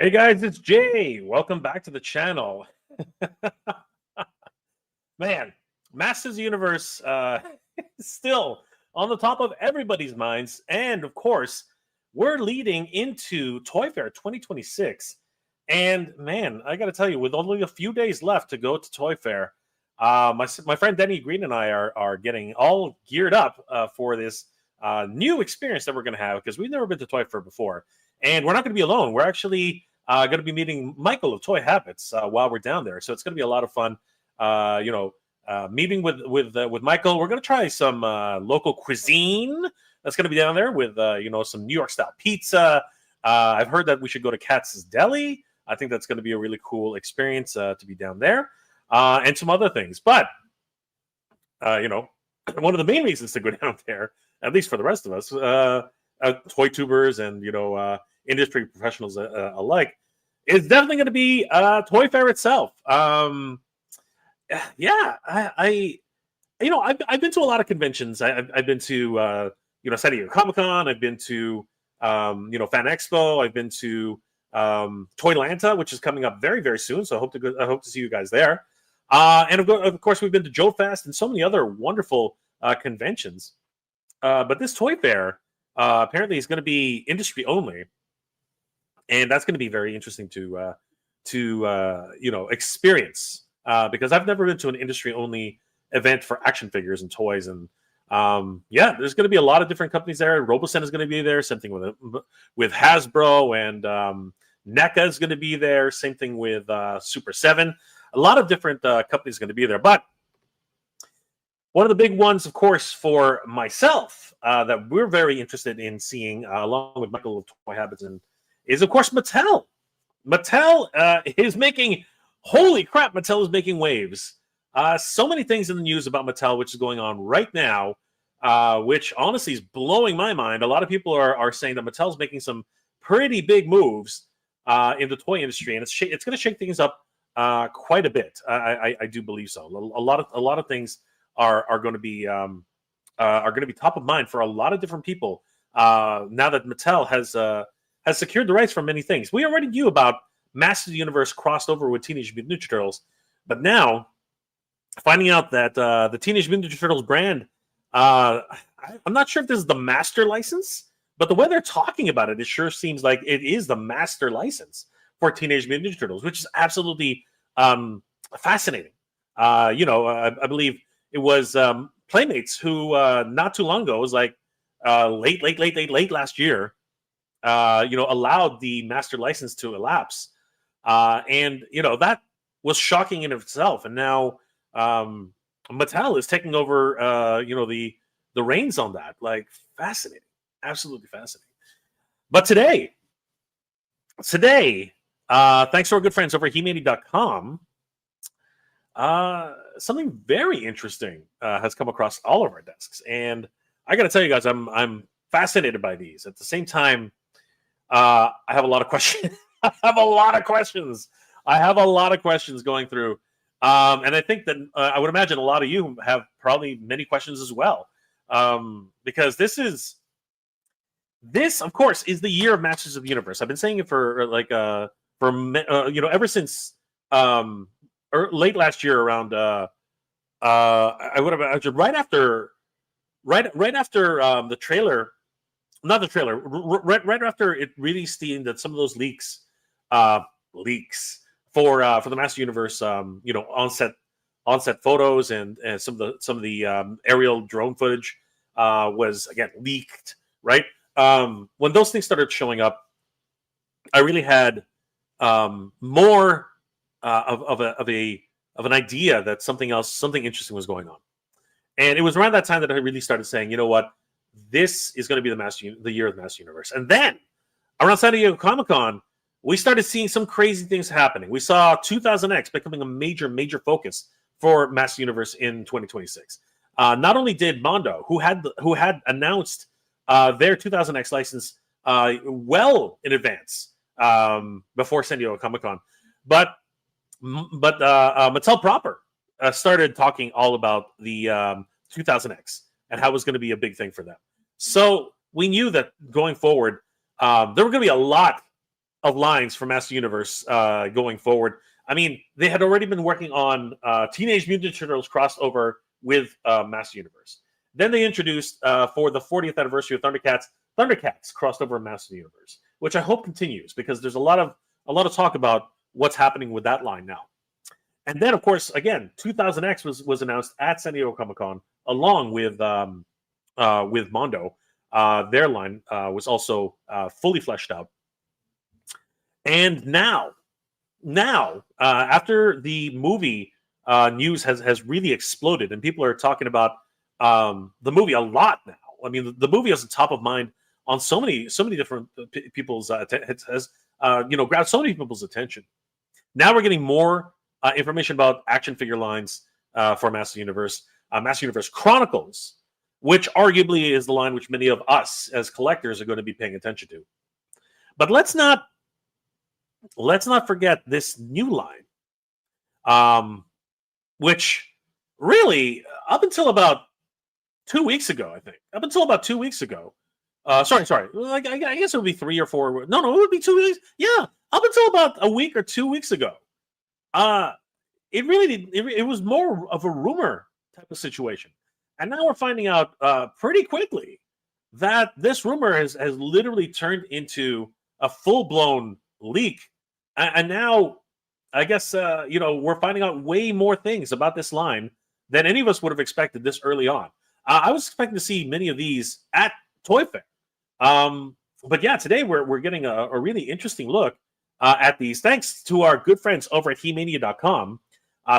Hey guys, it's Jay. Welcome back to the channel. Man, Masters Universe is still on the top of everybody's minds. And of course, we're leading into Toy Fair 2026. And man, I got to tell you, with only a few days left to go to Toy Fair, my friend Denny Green and I are getting all geared up for this new experience that we're going to have because we've never been to Toy Fair before. And we're not going to be alone. We're actually going to be meeting Michael of Toy Habits while we're down there. So it's going to be a lot of fun. Meeting with Michael. We're going to try some local cuisine that's going to be down there with some New York style pizza. I've heard that we should go to Katz's Deli. I think that's going to be a really cool experience to be down there, and some other things. But one of the main reasons to go down there, at least for the rest of us, toy tubers and industry professionals alike, is definitely going to be Toy Fair itself. I've been to a lot of conventions. I've been to San Diego Comic-Con. I've been to Fan Expo. I've been to Toylanta, which is coming up very, very soon. So I hope to see you guys there. And of course, we've been to Joe Fest and so many other wonderful conventions. But this Toy Fair apparently is going to be industry only, and that's going to be very interesting to experience. Because I've never been to an industry-only event for action figures and toys, and there's going to be a lot of different companies there. Robocent is going to be there. Same thing with Hasbro, and NECA is going to be there. Same thing with Super 7. A lot of different companies are going to be there. But one of the big ones, of course, for myself that we're very interested in seeing, along with Michael of Toy Habits, is of course Mattel. Mattel is making. Holy crap, Mattel is making waves. So many things in the news about Mattel, which is going on right now, which honestly is blowing my mind. A lot of people are saying that Mattel's making some pretty big moves in the toy industry, and it's going to shake things up quite a bit. I do believe so. A lot of things are going to be top of mind for a lot of different people now that Mattel has secured the rights for many things. We already knew about Masters Universe crossed over with Teenage Mutant Ninja Turtles, but now finding out that the Teenage Mutant Ninja Turtles brand, I'm not sure if this is the master license, but the way they're talking about it, it sure seems like it is the master license for Teenage Mutant Ninja Turtles, which is absolutely fascinating. I believe it was Playmates who not too long ago, was like late last year, allowed the master license to elapse. And that was shocking in itself. And now Mattel is taking over, the reins on that. Like, fascinating, absolutely fascinating. But today, thanks to our good friends over at He-Mani.com, something very interesting has come across all of our desks, and I got to tell you guys, I'm fascinated by these. At the same time, I have a lot of questions. I have a lot of questions going through. And I think that I would imagine a lot of you have probably many questions as well. Because this, of course, is the year of Masters of the Universe. I've been saying it for ever since late last year around, I would imagine right after the trailer. Not the trailer. Right after it released that some of those leaks for the Master Universe, on-set photos and some of the aerial drone footage was again leaked. Right when those things started showing up, I really had more of an idea that something interesting was going on, and it was around that time that I really started saying, you know what. This is going to be the year of the Master Universe. And then around San Diego Comic-Con, we started seeing some crazy things happening. We saw 2000X becoming a major, major focus for Master Universe in 2026. Not only did Mondo, who had announced their 2000X license well in advance before San Diego Comic-Con, but Mattel proper started talking all about the 2000X. And how it was going to be a big thing for them. So we knew that going forward, there were going to be a lot of lines for Master Universe going forward. I mean, they had already been working on Teenage Mutant Ninja Turtles crossover with Master Universe. Then they introduced for the 40th anniversary of Thundercats crossed over in Master Universe, which I hope continues because there's a lot of talk about what's happening with that line now. And then, of course, again, 2000X was announced at San Diego Comic-Con along with Mondo. Their line was also fully fleshed out. And now, after the movie news has really exploded, and people are talking about the movie a lot now. I mean, the movie is top of mind on so many different people's has grabbed so many people's attention. Now we're getting more information about action figure lines for Master Universe, Master Universe Chronicles, which arguably is the line which many of us as collectors are going to be paying attention to. But let's not forget this new line, which really up until about 2 weeks ago, I think. Up until about 2 weeks ago. Sorry. I guess it would be 3 or 4. No, it would be 2 weeks. Yeah, up until about a week or 2 weeks ago. It really it was more of a rumor type of situation. And now we're finding out pretty quickly that this rumor has literally turned into a full-blown leak. And now, I guess, we're finding out way more things about this line than any of us would have expected this early on. I was expecting to see many of these at Toy Fair. But yeah, today we're getting a really interesting look at these, thanks to our good friends over at HeMania.com,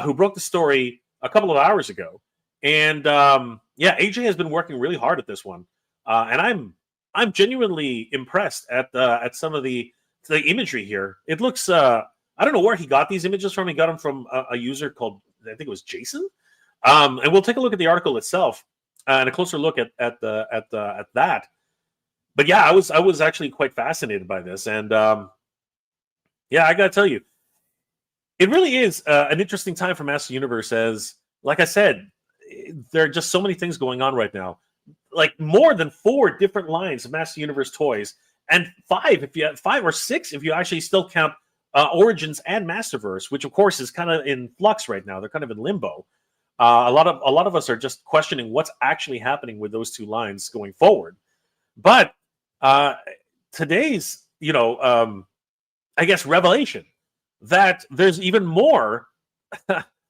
who broke the story a couple of hours ago. And AJ has been working really hard at this one, and I'm genuinely impressed at some of the imagery here. It looks I don't know where he got these images from. He got them from a user called, I think it was Jason. And we'll take a look at the article itself and a closer look at that. But yeah, I was actually quite fascinated by this, and I gotta tell you, it really is an interesting time for Master Universe. As like I said, there are just so many things going on right now, like more than 4 different lines of Master Universe toys, and 5 or 6 if you actually still count Origins and Masterverse, which of course is kind of in flux right now. They're kind of in limbo. A lot of us are just questioning what's actually happening with those 2 lines going forward. But today's, I guess, revelation that there's even more.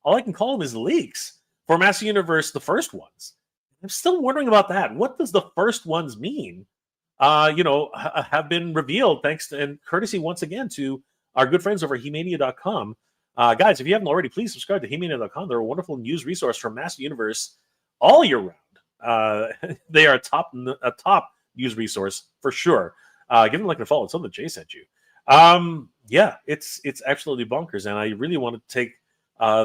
All I can call them is leaks for Master Universe, the first ones. I'm still wondering about that. What does the first ones mean? Have been revealed thanks to, and courtesy once again to our good friends over at HeMania.com. Guys, if you haven't already, please subscribe to HeMania.com. They're a wonderful news resource for Master Universe all year round. They are a top news resource for sure. Give them like a follow. It's something that Jay sent you. It's absolutely bonkers, and I really want to take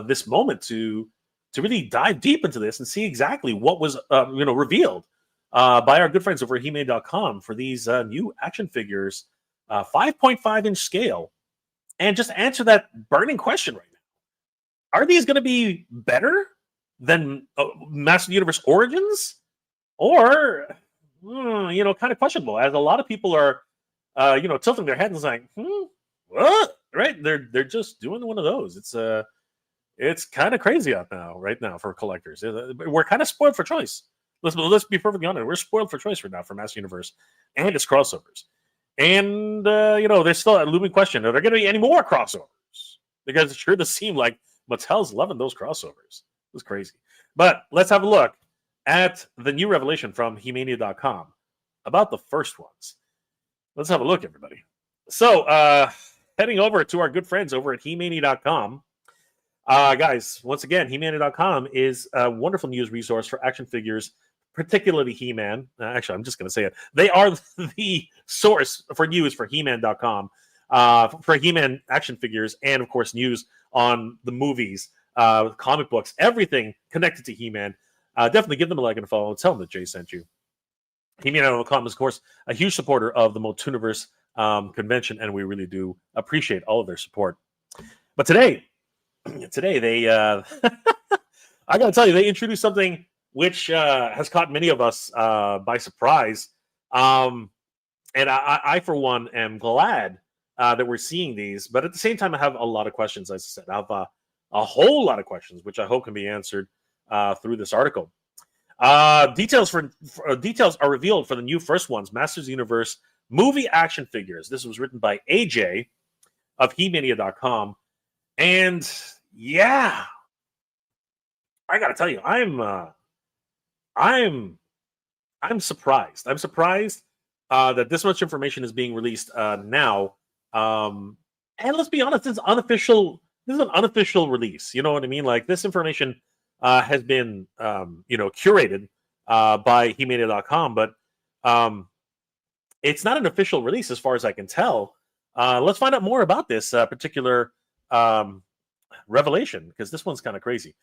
this moment to really dive deep into this and see exactly what was revealed by our good friends over at HeMania.com for these new action figures, 5.5 inch scale, and just answer that burning question right now: are these going to be better than Master Universe Origins, or kind of questionable? As a lot of people are tilting their heads and saying, what? Right? They're just doing one of those. It's kind of crazy right now for collectors. We're kind of spoiled for choice. Let's be perfectly honest. We're spoiled for choice right now for Master Universe and its crossovers. And there's still a looming question: are there going to be any more crossovers? Because it sure does seem like Mattel's loving those crossovers. It's crazy. But let's have a look at the new revelation from HeMania.com about the first ones. Let's have a look, everybody. So, heading over to our good friends over at HeMania.com. Guys, once again, HeMania.com is a wonderful news resource for action figures, particularly He-Man. Actually, I'm just going to say it. They are the source for news for He-Man.com, for He-Man action figures, and, of course, news on the movies, comic books, everything connected to He-Man. Definitely give them a like and a follow. Tell them that Jay sent you. He-Man.com is, of course, a huge supporter of the MOTUniverse convention, and we really do appreciate all of their support. But today they, I got to tell you, they introduced something which has caught many of us by surprise. And I, for one, am glad that we're seeing these. But at the same time, I have a lot of questions. As I said, I have a whole lot of questions, which I hope can be answered through this article. Details are revealed for the new first ones, Masters of the Universe movie action figures. This was written by AJ of HeMania.com, and yeah, I gotta tell you, I'm surprised. I'm surprised that this much information is being released now. And let's be honest, this is unofficial. This is an unofficial release. You know what I mean? Like, this information has been, curated by HeMania.com, but it's not an official release as far as I can tell. Let's find out more about this particular revelation, because this one's kind of crazy.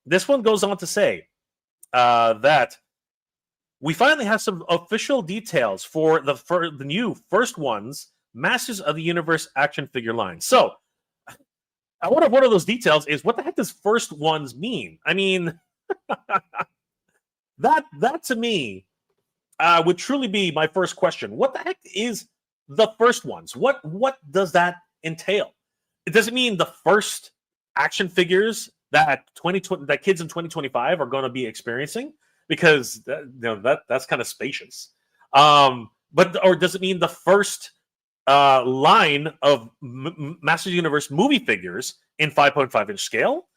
This one goes on to say that we finally have some official details for the new first one's Masters of the Universe action figure line. So, I wonder if one of those details is, what the heck does first ones mean? I mean, that to me would truly be my first question. What the heck is the first ones? What does that entail? Does it mean the first action figures that kids in 2025 are going to be experiencing? Because that's kind of spacious. Or does it mean the first line of Masters of the Universe movie figures in 5.5-inch scale?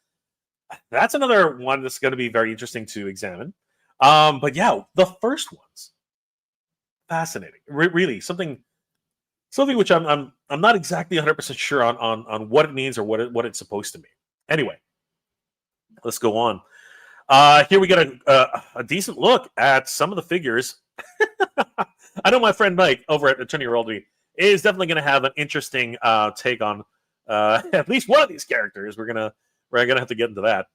That's another one that's going to be very interesting to examine. But yeah, the first ones, fascinating. Really, something which I'm not exactly 100% sure on what it means or what it's supposed to mean. Anyway, let's go on. Here we get a decent look at some of the figures. I know my friend Mike over at Attorney Worldly is definitely going to have an interesting take on at least one of these characters. We're gonna have to get into that.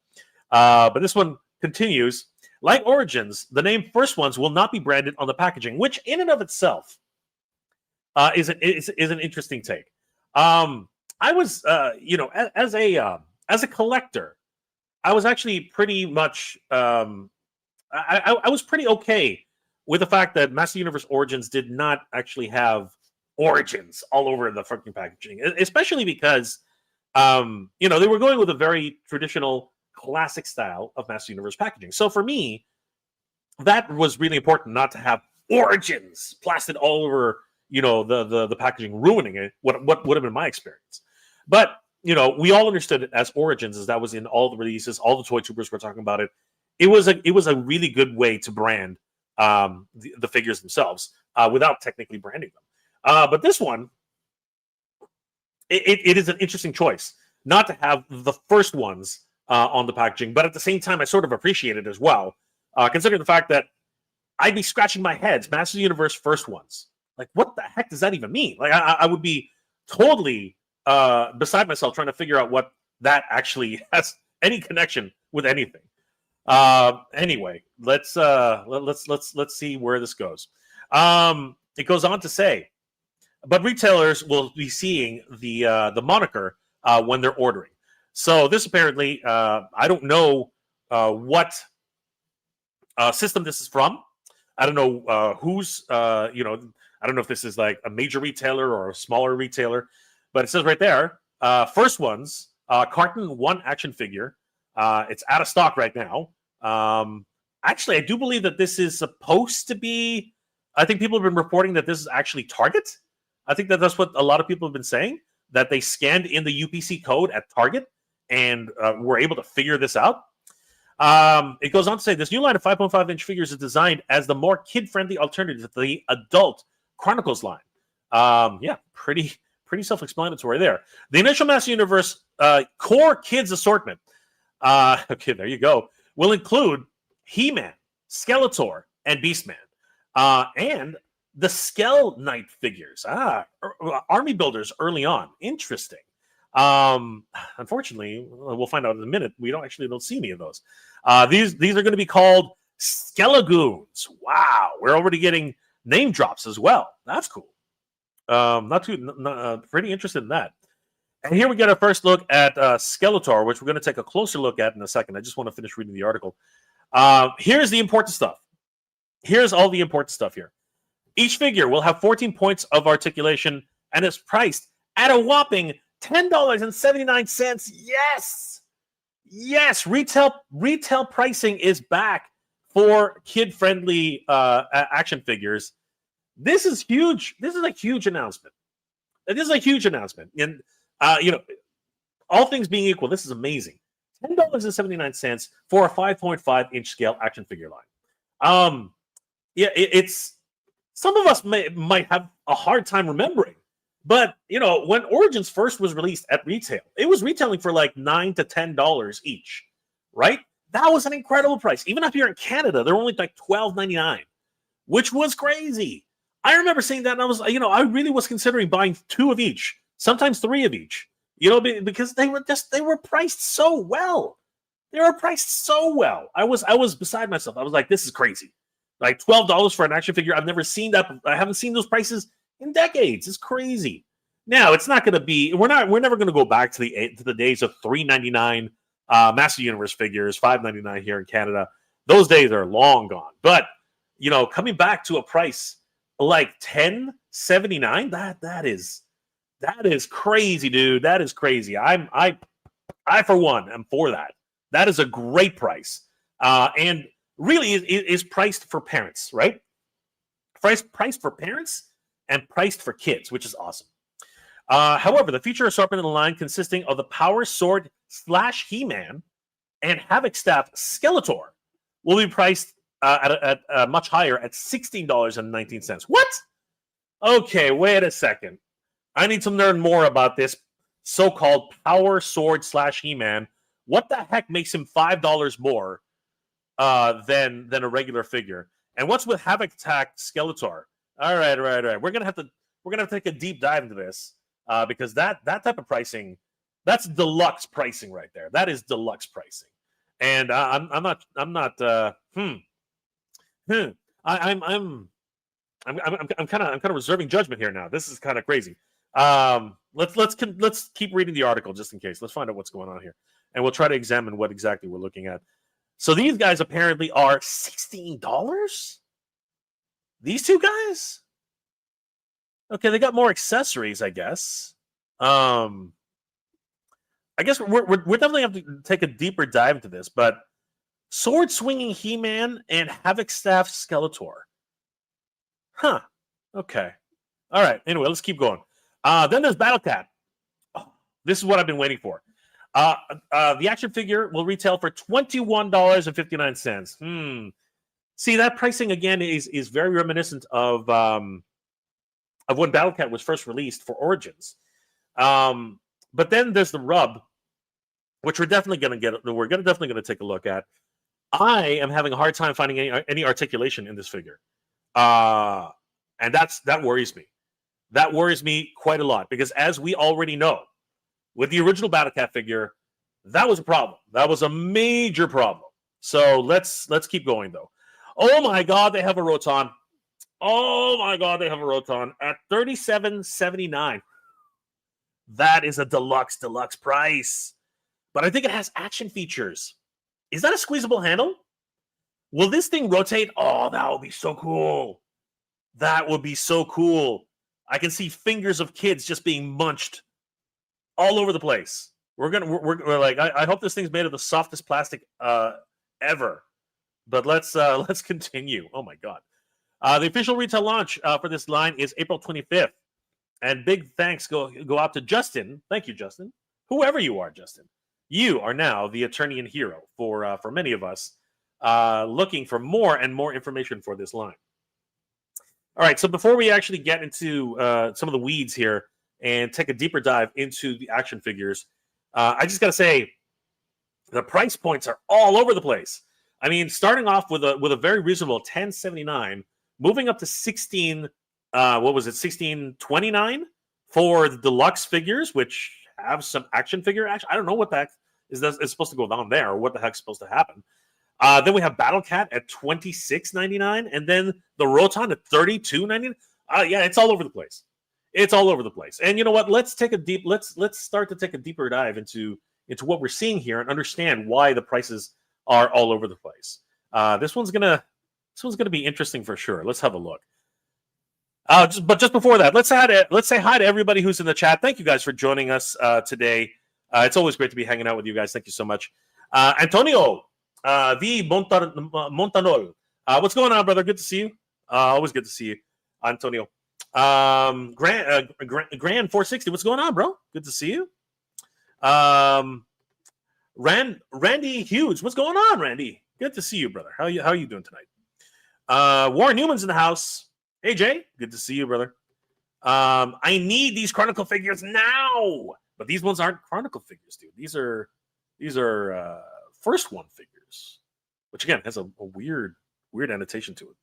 But this one continues. Like Origins, the name First Ones will not be branded on the packaging, which in and of itself is an interesting take. I was, as a collector, I was actually pretty much, I was pretty okay with the fact that Master Universe Origins did not actually have Origins all over the fucking packaging, especially because, they were going with a very traditional, classic style of Master Universe packaging. So for me, that was really important, not to have Origins plastered all over, the packaging, ruining it. What would have been my experience? But we all understood it as Origins, as that was in all the releases, all the toy tubers were talking about it. It was a really good way to brand the figures themselves without technically branding them. But this one, it is an interesting choice not to have the first ones on the packaging, but at the same time, I sort of appreciate it as well, considering the fact that I'd be scratching my head. Master Universe First Ones, like, what the heck does that even mean? Like, I would be totally beside myself trying to figure out what that actually has any connection with anything. Anyway, let's see where this goes. It goes on to say, but retailers will be seeing the moniker when they're ordering. So this apparently, I don't know what system this is from. I don't know who's, I don't know if this is like a major retailer or a smaller retailer, but it says right there, First Ones, carton 1 action figure. It's out of stock right now. Actually, I do believe that this is supposed to be, I think people have been reporting that this is actually Target. I think that's what a lot of people have been saying, that they scanned in the UPC code at Target and were able to figure this out. It goes on to say, this new line of 5.5-inch figures is designed as the more kid-friendly alternative to the adult Chronicles line. Yeah, pretty self-explanatory there. The initial Master Universe core kids assortment, okay, there you go, will include He-Man, Skeletor, and Beastman, and the Skell Knight figures. Army builders early on. Interesting. Unfortunately, we'll find out in a minute, we don't see any of those. These are going to be called Skelegoons. Wow, we're already getting name drops as well. That's cool. Pretty interested in that. And here we get our first look at Skeletor, which we're going to take a closer look at in a second. I just want to finish reading the article. Here's the important stuff. Here's all the important stuff here. Each figure will have 14 points of articulation and it's priced at a whopping $10.79. Yes, retail pricing is back for kid-friendly action figures. This is huge. This is a huge announcement. And all things being equal, this is amazing. $10.79 for a 5.5-inch scale action figure line. It's some of us might have a hard time remembering, but when Origins first was released at retail, it was retailing for like $9 to $10 each, right? That was an incredible price. Even up here in Canada, they're only like $12.99, which was crazy. I remember seeing that, and I was, I really was considering buying 2 of each, sometimes 3 of each, because they were priced so well. I was beside myself. I was like, this is crazy. Like $12 for an action figure. I've never seen that. I haven't seen those prices in decades. It's crazy. Now it's not going to be. We're never going to go back to the days of $3.99 Master Universe figures, $5.99 here in Canada. Those days are long gone. But coming back to a price like $10.79, that is crazy, dude. That is crazy. I for one am for that. That is a great price, and really is priced for parents, right? Priced for parents and priced for kids, which is awesome. However, the feature assortment in the line consisting of the Power Sword / He-Man and Havoc Staff Skeletor will be priced at much higher at $16.19. What? Okay, wait a second. I need to learn more about this so-called Power Sword / He-Man. What the heck makes him $5 more than a regular figure? And what's with Havoc Attack Skeletor? All right. We're gonna have to take a deep dive into this because that type of pricing, that's deluxe pricing right there. That is deluxe pricing, and I'm not. I'm kind of reserving judgment here now. This is kind of crazy. Let's keep reading the article just in case. Let's find out what's going on here, and we'll try to examine what exactly we're looking at. So these guys apparently are $16. These 2 guys. Okay, they got more accessories, I guess. I guess we're definitely have to take a deeper dive into this, but sword swinging He-Man and Havoc Staff Skeletor. Huh. Okay. All right. Anyway, let's keep going. Then there's Battle Cat. Oh, this is what I've been waiting for. The action figure will retail for $21.59. See, that pricing again is very reminiscent of when Battle Cat was first released for Origins. But then there's the rub, which we're definitely going to take a look at. I am having a hard time finding any articulation in this figure, and that worries me. That worries me quite a lot because, as we already know, with the original Battle Cat figure, that was a problem. That was a major problem. So let's keep going though. Oh my God, they have a Roton. At $37.79. That is a deluxe price. But I think it has action features. Is that a squeezable handle? Will this thing rotate? Oh, that would be so cool. That would be so cool. I can see fingers of kids just being munched all over the place. We're like, I hope this thing's made of the softest plastic ever. But let's continue. Oh my God. The official retail launch for this line is April 25th. And big thanks go out to Justin. Thank you, Justin. Whoever you are, Justin. You are now the attorney and hero for many of us looking for more and more information for this line. All right, so before we actually get into some of the weeds here and take a deeper dive into the action figures, I just got to say the price points are all over the place. I mean, starting off with a very reasonable $10.79, moving up to $16.29 for the deluxe figures, which have some action figure action. I don't know what the heck is supposed to go down there, or what the heck's supposed to happen. Then we have Battle Cat at $26.99, and then the Roton at $32.99. Yeah, it's all over the place. It's all over the place. And you know what? Let's start to take a deeper dive into what we're seeing here and understand why the prices are all over the place. This one's gonna be interesting for sure. Let's have a look. Just before that, let's say hi to everybody who's in the chat. Thank you guys for joining us today. It's always great to be hanging out with you guys. Thank you so much. Antonio Montanol. What's going on, brother? Good to see you. Always good to see you, Antonio. Grand 460. What's going on, bro? Good to see you. Randy Hughes. What's going on, Randy? Good to see you, brother. How are you doing tonight? Warren Newman's in the house. Hey, Jay. Good to see you, brother. I need these Chronicle figures now, but these ones aren't Chronicle figures, dude. These are first one figures, which again has a weird annotation to it.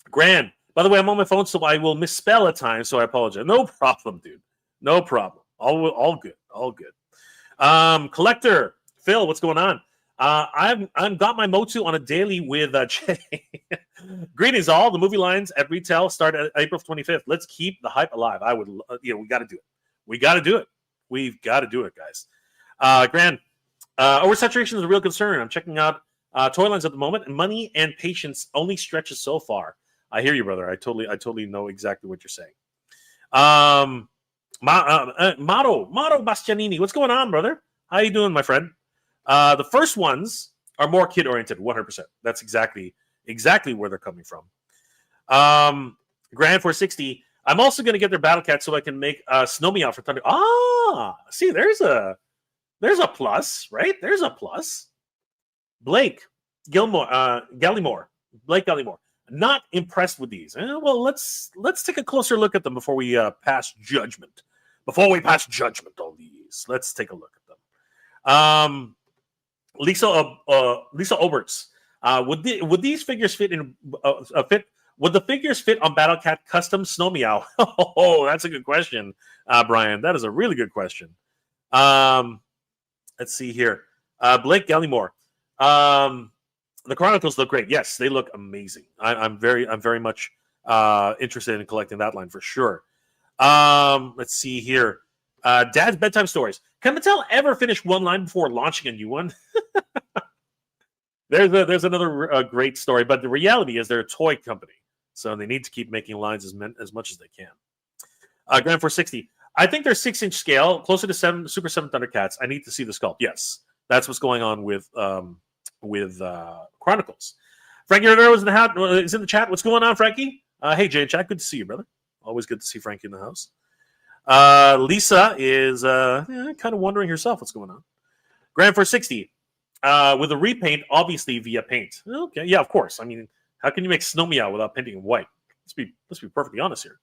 Grand. By the way, I'm on my phone, so I will misspell at times, so I apologize. No problem, dude. No problem. All good. All good. Collector Phil, what's going on? I've got my MOTU on a daily with Jay. Greetings, all. The movie lines at retail start at April 25th. Let's keep the hype alive. I would, we got to do it. We've got to do it, guys. Grand. Oversaturation is a real concern. I'm checking out toy lines at the moment, and money and patience only stretches so far. I hear you, brother. I totally know exactly what you're saying. Mato Bastianini, what's going on, brother? How you doing, my friend? The first ones are more kid-oriented, 100%. That's exactly where they're coming from. Grand 460. I'm also going to get their Battle Cat so I can make Snow Me Out for Thunder. See, there's a plus, right? There's a plus. Blake Gallimore. Blake Gallimore. Not impressed with these. Well, let's take a closer look at them before we pass judgment. Before we pass judgment on these, let's take a look at them. Lisa Oberts. Would these figures fit in fit? Would the figures fit on Battle Cat Custom Snow Meow? Oh, that's a good question, Brian. That is a really good question. Let's see here. Blake Gallimore. The Chronicles look great. Yes, they look amazing. I'm very much interested in collecting that line for sure. Let's see here. Dad's Bedtime Stories. Can Mattel ever finish one line before launching a new one? There's another great story, but the reality is they're a toy company, so they need to keep making lines as much as they can. Grand 460. I think they're 6-inch scale, closer to Super 7 Thundercats. I need to see the sculpt. Yes, that's what's going on with Chronicles. Frankie Rivera is in the chat. What's going on, Frankie? Hey, Jay and chat. Good to see you, brother. Always good to see Frankie in the house. Lisa is kind of wondering herself what's going on. Grand 460 with a repaint, obviously via paint. Okay, yeah, of course. I mean, how can you make Snow Meow without painting in white? Let's be perfectly honest here.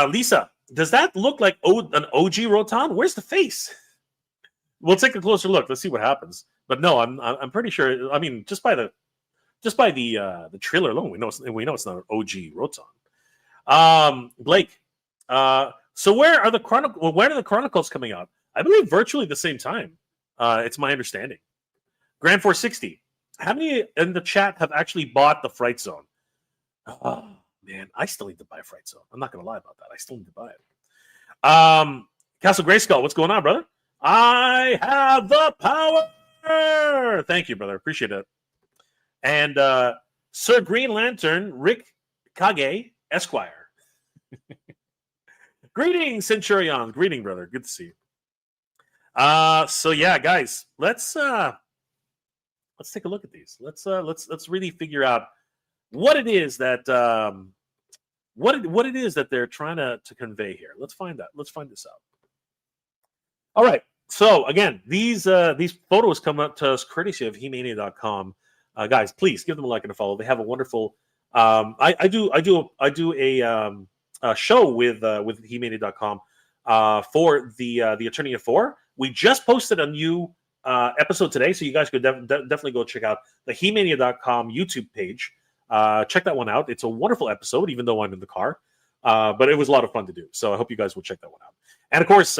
Lisa, does that look like an OG Roton? Where's the face? We'll take a closer look. Let's see what happens. But no, I'm pretty sure. I mean, just by the trailer alone, we know it's not an OG Roton. Blake, so where are the Chronicles coming out? I believe virtually the same time. It's my understanding. Grand 460. How many in the chat have actually bought the Fright Zone? Oh man, I still need to buy Fright Zone. I'm not gonna lie about that. I still need to buy it. Castle Grayskull, what's going on, brother? I have the power. Thank you, brother. Appreciate it. And Sir Green Lantern, Rick Kage, Esquire. Greetings, Centurion. Greeting, brother. Good to see you. So yeah, guys, let's take a look at these. Let's really figure out what it is that what it is that they're trying to convey here. Let's find out. Let's find this out. All right. So again, these photos come up to us courtesy of He-Mania.com. Guys, please give them a like and a follow. They have a wonderful. I do a show with He-Mania.com for the Attorney of Four. We just posted a new episode today, so you guys could definitely go check out the He-Mania.com YouTube page. Check that one out. It's a wonderful episode, even though I'm in the car. But it was a lot of fun to do. So I hope you guys will check that one out. And of course,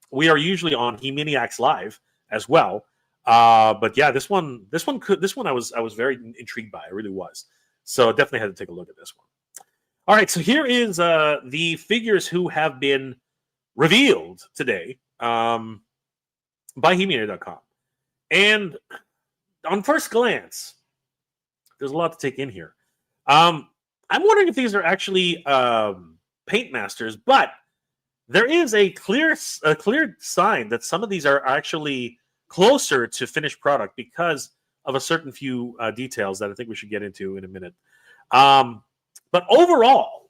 we are usually on He-Maniacs Live as well. But yeah, this one I was very intrigued by. I really was. So definitely had to take a look at this one. All right, so here is the figures who have been revealed today by He-Mania.com. And on first glance, there's a lot to take in here. Um, I'm wondering if these are actually paint masters, but there is a clear sign that some of these are actually closer to finished product because of a certain few details that I think we should get into in a minute. Um, but overall,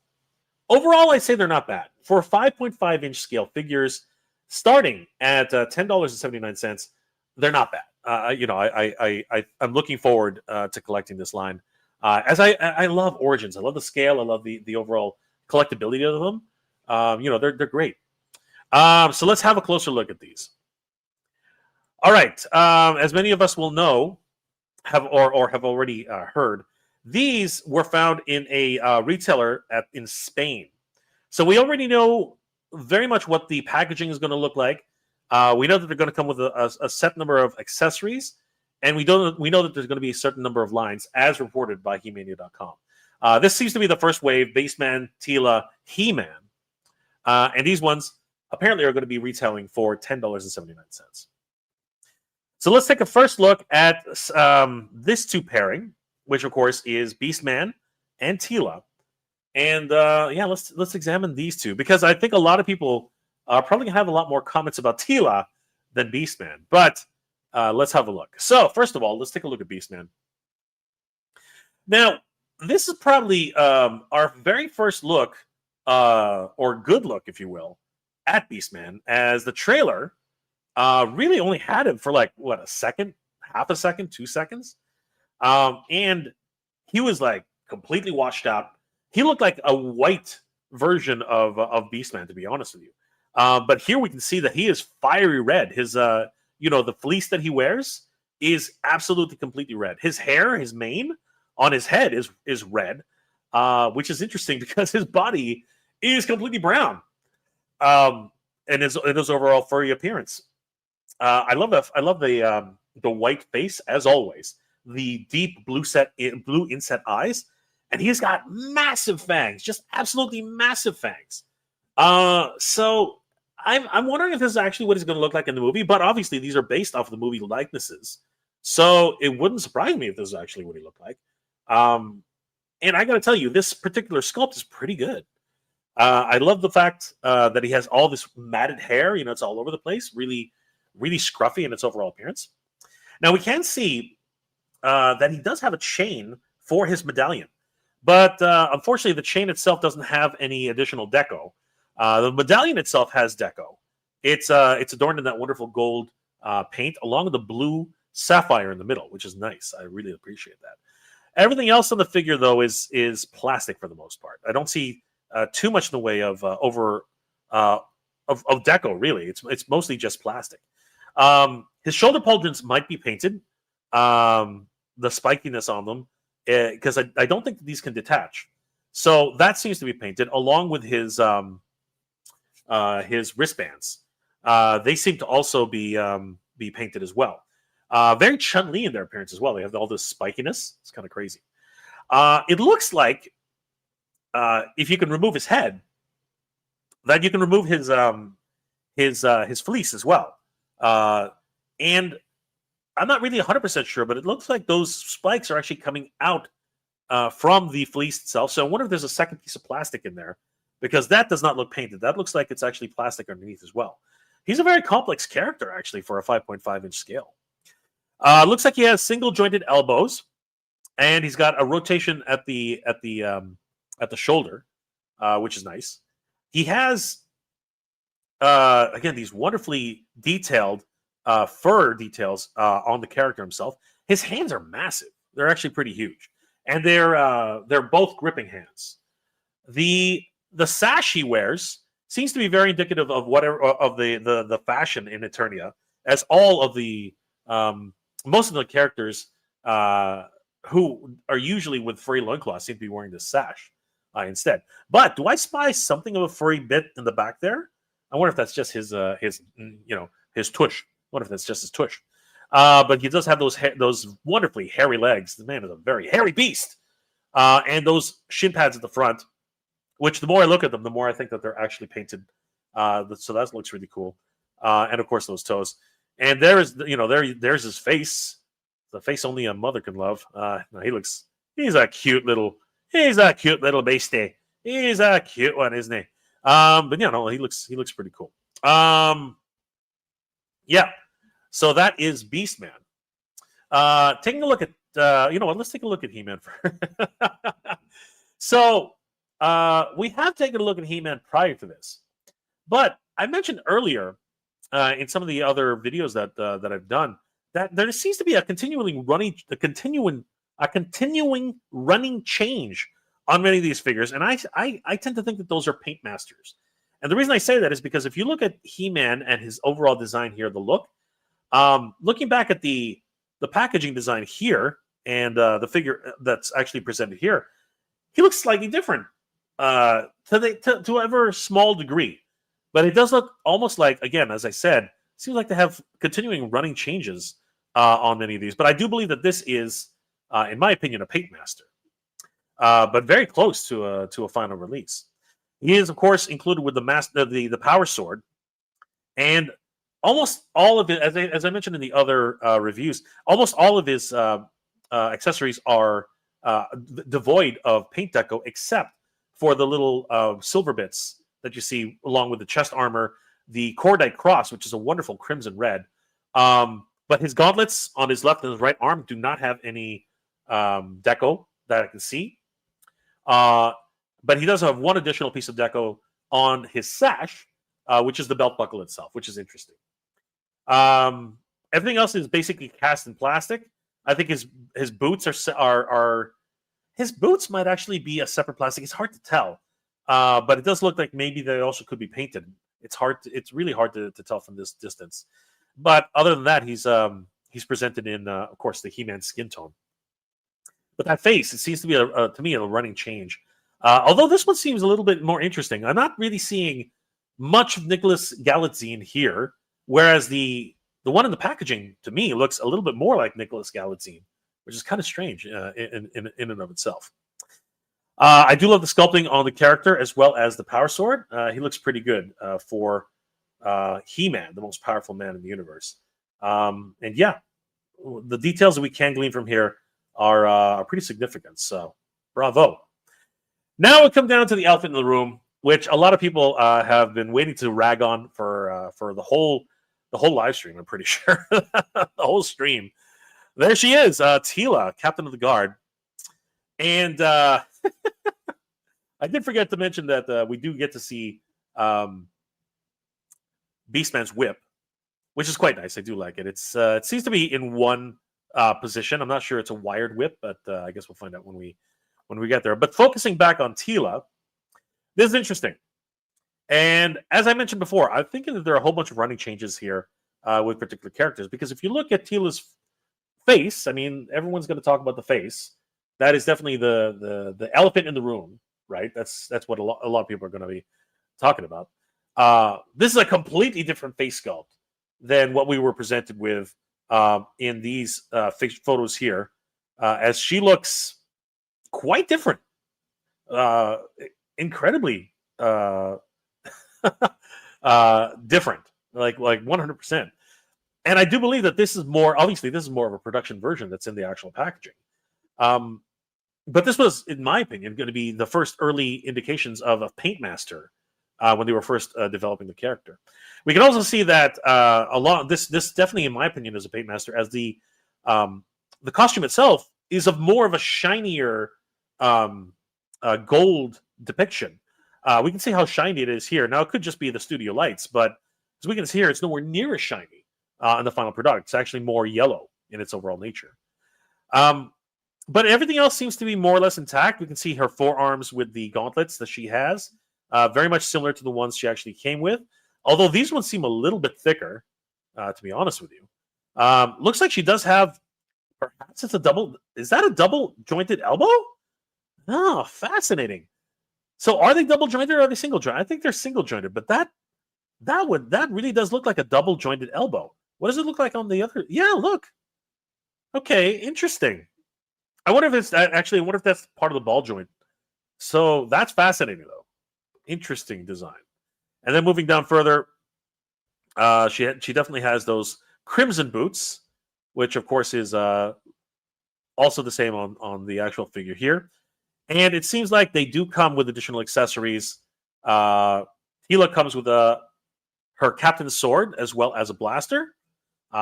I say they're not bad for 5.5-inch scale figures, starting at $10.79. They're not bad. I'm looking forward to collecting this line. As I love Origins, I love the scale, I love the overall collectability of them. They're great. So let's have a closer look at these. All right, as many of us will know, have already heard, these were found in a retailer in Spain. So we already know very much what the packaging is going to look like. We know that they're going to come with a set number of accessories, and we know that there's going to be a certain number of lines, as reported by He-Mania.com. This seems to be the first wave: Baseman, Tila, He-Man, and these ones apparently are going to be retailing for $10.79. So let's take a first look at this two pairing, which of course is Beastman and Tila. And let's examine these two, because I think a lot of people are probably going to have a lot more comments about Tila than Beastman. But let's have a look. So first of all, let's take a look at Beastman. Now, this is probably our very first look, or good look, if you will, at Beastman, as the trailer really only had him for like, what, a second, half a second, 2 seconds? And he was like completely washed out. He looked like a white version of Beastman, to be honest with you. But here we can see that he is fiery red. His, the fleece that he wears is absolutely completely red. His hair, his mane on his head is red, which is interesting because his body is completely brown. And his overall furry appearance. I love the white face, as always. The deep blue inset eyes, and he's got massive fangs, just absolutely massive fangs. So I'm wondering if this is actually what he's going to look like in the movie. But obviously, these are based off of the movie likenesses, so it wouldn't surprise me if this is actually what he looked like. And I got to tell you, this particular sculpt is pretty good. I love the fact that he has all this matted hair. It's all over the place, really, really scruffy in its overall appearance. Now we can see that he does have a chain for his medallion, but unfortunately, the chain itself doesn't have any additional deco. The medallion itself has deco. It's adorned in that wonderful gold paint, along with the blue sapphire in the middle, which is nice. I really appreciate that. Everything else on the figure, though, is plastic for the most part. I don't see too much in the way of deco. Really, it's mostly just plastic. His shoulder pauldrons might be painted. The spikiness on them, because I don't think that these can detach. So that seems to be painted, along with his wristbands. They seem to also be painted as well. Very Chun-Li in their appearance as well. They have all this spikiness. It's kind of crazy. It looks like if you can remove his head, that you can remove his fleece as well. And I'm not really 100% sure, but it looks like those spikes are actually coming out from the fleece itself. So I wonder if there's a second piece of plastic in there, because that does not look painted. That looks like it's actually plastic underneath as well. He's a very complex character, actually, for a 5.5-inch scale. Looks like he has single jointed elbows, and he's got a rotation at the shoulder, which is nice. He has again these wonderfully detailed fur details on the character himself. His hands are massive; they're actually pretty huge, and they're both gripping hands. The sash he wears seems to be very indicative of whatever of the fashion in Eternia, as all of the most of the characters who are usually with furry loincloths seem to be wearing this sash instead. But do I spy something of a furry bit in the back there? I wonder if that's just his tush. I wonder if that's just his tush. But he does have those wonderfully hairy legs. The man is a very hairy beast. And those shin pads at the front, which the more I look at them, the more I think that they're actually painted. So that looks really cool. And of course those toes. And there's there's his face. The face only a mother can love. He's a cute little He's a cute little beastie. He's a cute one, isn't he? But yeah, no, he looks pretty cool. Yeah. So that is Beastman. Taking a look at you know what? Let's take a look at He-Man. So we have taken a look at He-Man prior to this, but I mentioned earlier in some of the other videos that I've done that there seems to be a continuing running change on many of these figures, and I tend to think that those are paint masters. And the reason I say that is because if you look at He-Man and his overall design here, the look, looking back at the packaging design here and the figure that's actually presented here, he looks slightly different to ever small degree. But it does look almost like, again, as I said, seems like they have continuing running changes on many of these. But I do believe that this is, in my opinion, a paint master, but very close to a final release. He is, of course, included with the power sword, and almost all of it, as I mentioned in the other reviews, almost all of his accessories are devoid of paint deco, except for the little silver bits that you see along with the chest armor, the cordite cross, which is a wonderful crimson red. But his gauntlets on his left and his right arm do not have any deco that I can see. But he does have one additional piece of deco on his sash, which is the belt buckle itself, which is interesting. Everything else is basically cast in plastic. I think his boots are his boots might actually be a separate plastic. It's hard to tell, but it does look like maybe they also could be painted. It's really hard to tell from this distance. But other than that, he's presented in, of course, the He-Man skin tone. But that face, it seems to be to me a running change. Although this one seems a little bit more interesting. I'm not really seeing much of Nicholas Galitzine here, whereas the one in the packaging to me looks a little bit more like Nicholas Galitzine, which is kind of strange in and of itself. I do love the sculpting on the character as well as the power sword. He looks pretty good for He-Man, the most powerful man in the universe. And yeah, the details that we can glean from here are pretty significant. So, bravo. Now we come down to the elephant in the room, which a lot of people have been waiting to rag on for the whole live stream. I'm pretty sure the whole stream. There she is, Teela, Captain of the Guard, and I did forget to mention that we do get to see Beastman's whip, which is quite nice. I do like it. It seems to be in one position. I'm not sure it's a wired whip, but I guess we'll find out when we get there. But focusing back on Teela, this is interesting. And as I mentioned before, I'm thinking that there are a whole bunch of running changes here with particular characters. Because if you look at Teela's face, I mean, everyone's going to talk about the face. That is definitely the elephant in the room, right? That's what a lot of people are going to be talking about. This is a completely different face sculpt than what we were presented with in these photos here, as she looks quite different, incredibly different, like 100%. And I do believe that this is more of a production version that's in the actual packaging. But this was, in my opinion, going to be the first early indications of a paint master when they were first developing the character. We can also see that this definitely, in my opinion, is a paint master, as the costume itself is of more of a shinier gold depiction. We can see how shiny it is here. Now, it could just be the studio lights, but as we can see here, it's nowhere near as shiny in the final product. It's actually more yellow in its overall nature. But everything else seems to be more or less intact. We can see her forearms with the gauntlets that she has, very much similar to the ones she actually came with. Although these ones seem a little bit thicker, to be honest with you. Looks like she does have, perhaps it's a double. Is that a double jointed elbow? Oh, fascinating. So are they double jointed or are they single jointed? I think they're single jointed, but that really does look like a double jointed elbow. What does it look like on the other? Yeah, look. Okay, interesting. I wonder if that's part of the ball joint. So that's fascinating, though. Interesting design. And then moving down further, she definitely has those crimson boots, which of course is also the same on the actual figure here. And it seems like they do come with additional accessories. Tila comes with her captain's sword as well as a blaster.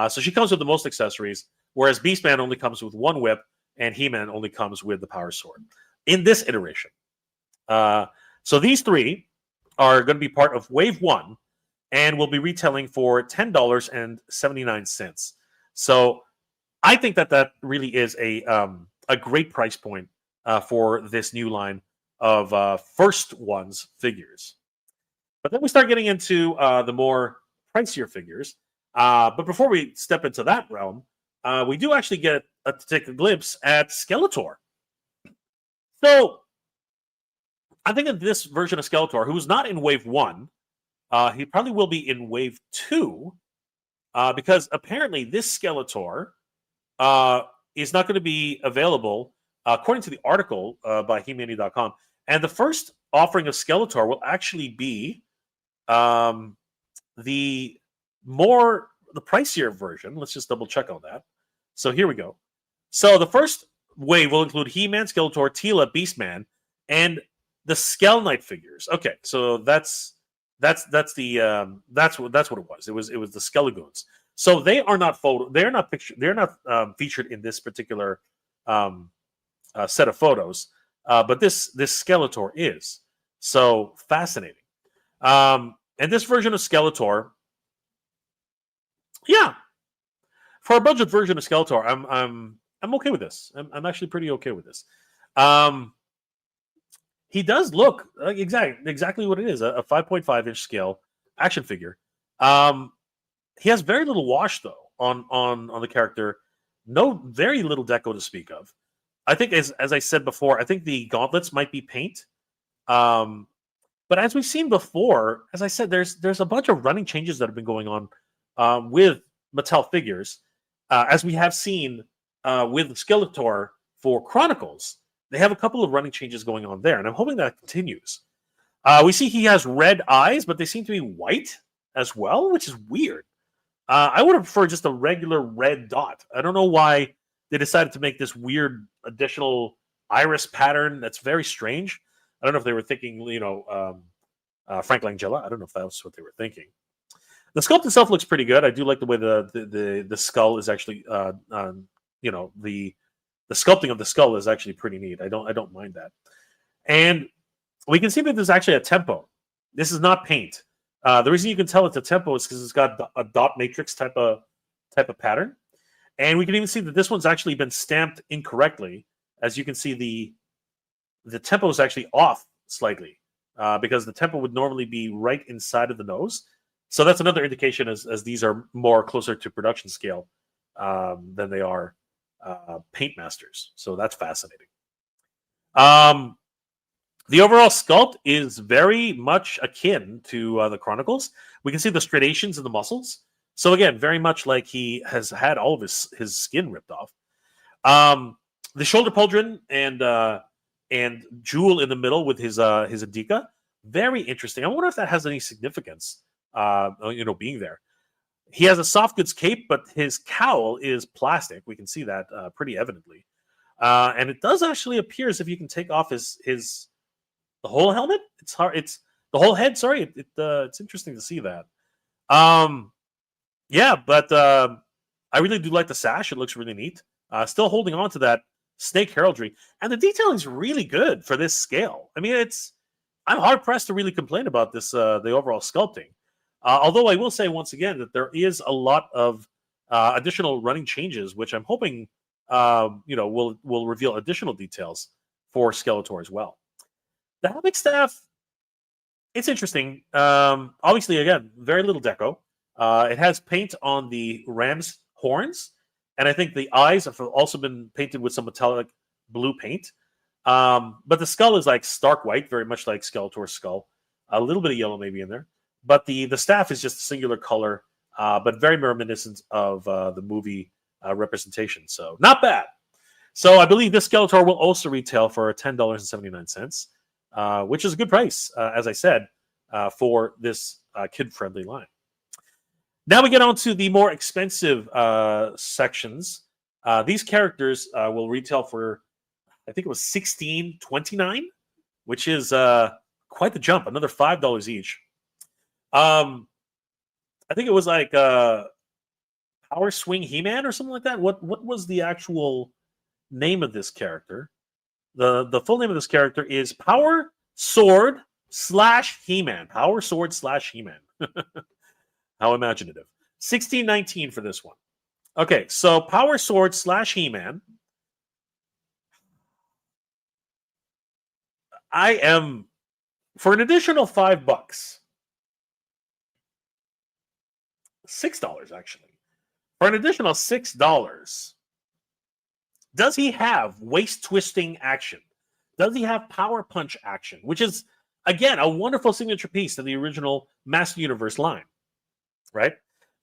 So she comes with the most accessories, whereas Beastman only comes with one whip, and He-Man only comes with the power sword in this iteration. So these three are going to be part of Wave 1 and will be retailing for $10.79. So I think that really is a great price point for this new line of First Ones figures. But then we start getting into the more pricier figures. But before we step into that realm, we do actually get to take a glimpse at Skeletor. So I think that this version of Skeletor, who's not in Wave 1, he probably will be in Wave 2, because apparently this Skeletor is not going to be available, according to the article by He-Mania.com. And the first offering of Skeletor will actually be the pricier version. Let's just double check on that. So here we go. So the first wave will include He-Man, Skeletor, Tila, Beastman, and the Skell Knight figures. Okay, so that's what it was. It was the Skelegoons. So they are not featured in this particular set of photos, but this Skeletor is. So fascinating. And this version of Skeletor, yeah, for a budget version of Skeletor, I'm okay with this. I'm actually pretty okay with this. He does look like exactly what it is, a 5.5-inch scale action figure. He has very little wash though on the character. Very little deco to speak of. I think as I said before, I think the gauntlets might be paint. But as we've seen before, as I said, there's a bunch of running changes that have been going on with Mattel figures, as we have seen with Skeletor for Chronicles. They have a couple of running changes going on there, and I'm hoping that continues. We see he has red eyes, but they seem to be white as well, which is weird. I would have preferred just a regular red dot. I don't know why they decided to make this weird additional iris pattern. That's very strange. I don't know if they were thinking, Frank Langella. I don't know if that was what they were thinking. The sculpt itself looks pretty good. I do like the way the skull is actually, the sculpting of the skull is actually pretty neat. I don't mind that. And we can see that there's actually a tempo. This is not paint. The reason you can tell it's a tempo is because it's got a dot matrix type of pattern. And we can even see that this one's actually been stamped incorrectly. As you can see, the tempo is actually off slightly, because the tempo would normally be right inside of the nose. So that's another indication as these are more closer to production scale than they are paint masters. So that's fascinating. The overall sculpt is very much akin to the Chronicles. We can see the striations in the muscles. So again, very much like he has had all of his skin ripped off. The shoulder pauldron and Jewel in the middle with his Adika, very interesting. I wonder if that has any significance, being there. He has a soft goods cape, but his cowl is plastic. We can see that pretty evidently. And it does actually appear as if you can take off the whole helmet. It's hard. It's the whole head. Sorry. It's interesting to see that. Yeah, but I really do like the sash. It looks really neat. Still holding on to that snake heraldry, and the detailing is really good for this scale. I mean, I'm hard pressed to really complain about this, the overall sculpting. Although I will say once again that there is a lot of additional running changes, which I'm hoping will reveal additional details for Skeletor as well. The helmet staff, it's interesting. Obviously, again, very little deco. It has paint on the ram's horns, and I think the eyes have also been painted with some metallic blue paint. But the skull is like stark white, very much like Skeletor's skull. A little bit of yellow maybe in there. But the staff is just a singular color, but very reminiscent of the movie representation. So not bad. So I believe this Skeletor will also retail for $10.79, which is a good price, as I said, for this kid-friendly line. Now we get on to the more expensive sections. These characters will retail for I think it was $16.29, which is quite the jump. Another $5 each. I think it was like Power Swing He-Man or something like that. What was the actual name of this character? The full name of this character is Power Sword / He-Man. Power Sword / He-Man. How imaginative. $16.19 for this one. Okay, so Power Sword / He-Man. I am for an additional $5. $6 actually. For an additional $6. Does he have waist twisting action? Does he have power punch action? Which is, again, a wonderful signature piece to the original Master Universe line, right?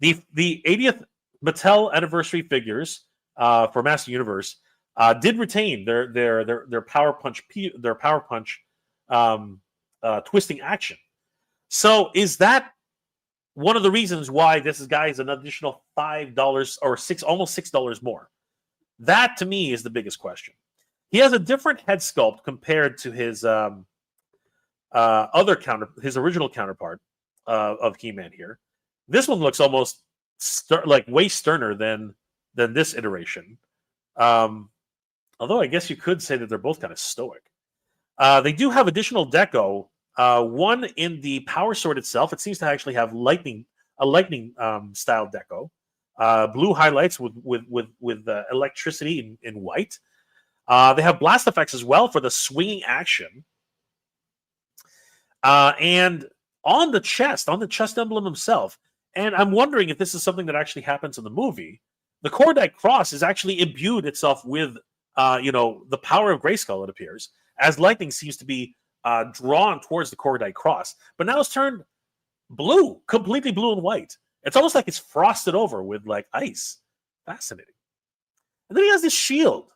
The 80th Mattel anniversary figures for Master Universe did retain their power punch twisting action. So is that one of the reasons why this guy is an additional $5 or almost $6 more? That to me is the biggest question. He has a different head sculpt compared to his his original counterpart of He-Man here. This one looks almost like way sterner than this iteration. Although I guess you could say that they're both kind of stoic. They do have additional deco. One in the Power Sword itself. It seems to actually have lightning style deco. Blue highlights with electricity in white. They have blast effects as well for the swinging action. And on the chest emblem himself, and I'm wondering if this is something that actually happens in the movie, the Cordite Cross is actually imbued itself with, the power of Grayskull, it appears, as lightning seems to be drawn towards the Cordite Cross. But now it's turned blue, completely blue and white. It's almost like it's frosted over with like ice. Fascinating. And then he has this shield.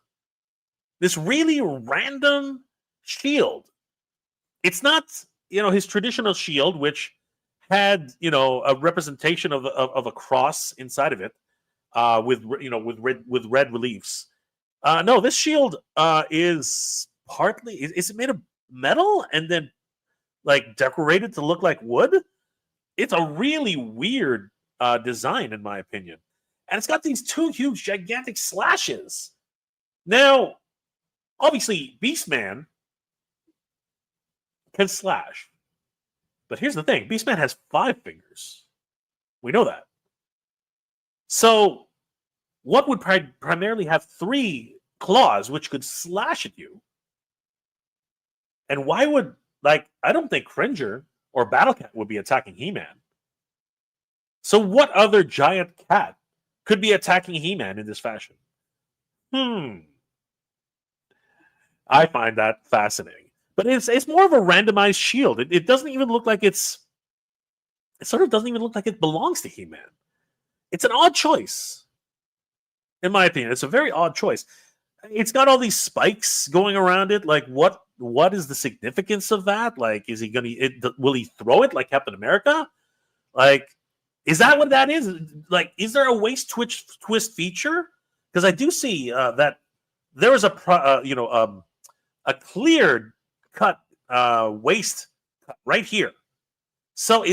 This really random shield. It's not, his traditional shield, which had, a representation of a cross inside of it, with red reliefs. No, this shield is partly. Is it made of metal and then like decorated to look like wood? It's a really weird design, in my opinion, and it's got these two huge, gigantic slashes. Now, obviously, Beastman can slash, but here's the thing: Beastman has 5 fingers. We know that. So, what would primarily have 3 claws, which could slash at you? And why would, I don't think Cringer or Battlecat would be attacking He-Man. So what other giant cat could be attacking He-Man in this fashion? I find that fascinating. But it's more of a randomized shield. It doesn't even look like it sort of doesn't even look like it belongs to He-Man. It's an odd choice. In my opinion, it's a very odd choice. It's got all these spikes going around it. Like, what is the significance of that? Like, is he will he throw it like Captain America? Like, is that what that is? Like, is there a waist twist feature? Because I do see that there is a cleared cut waist right here. So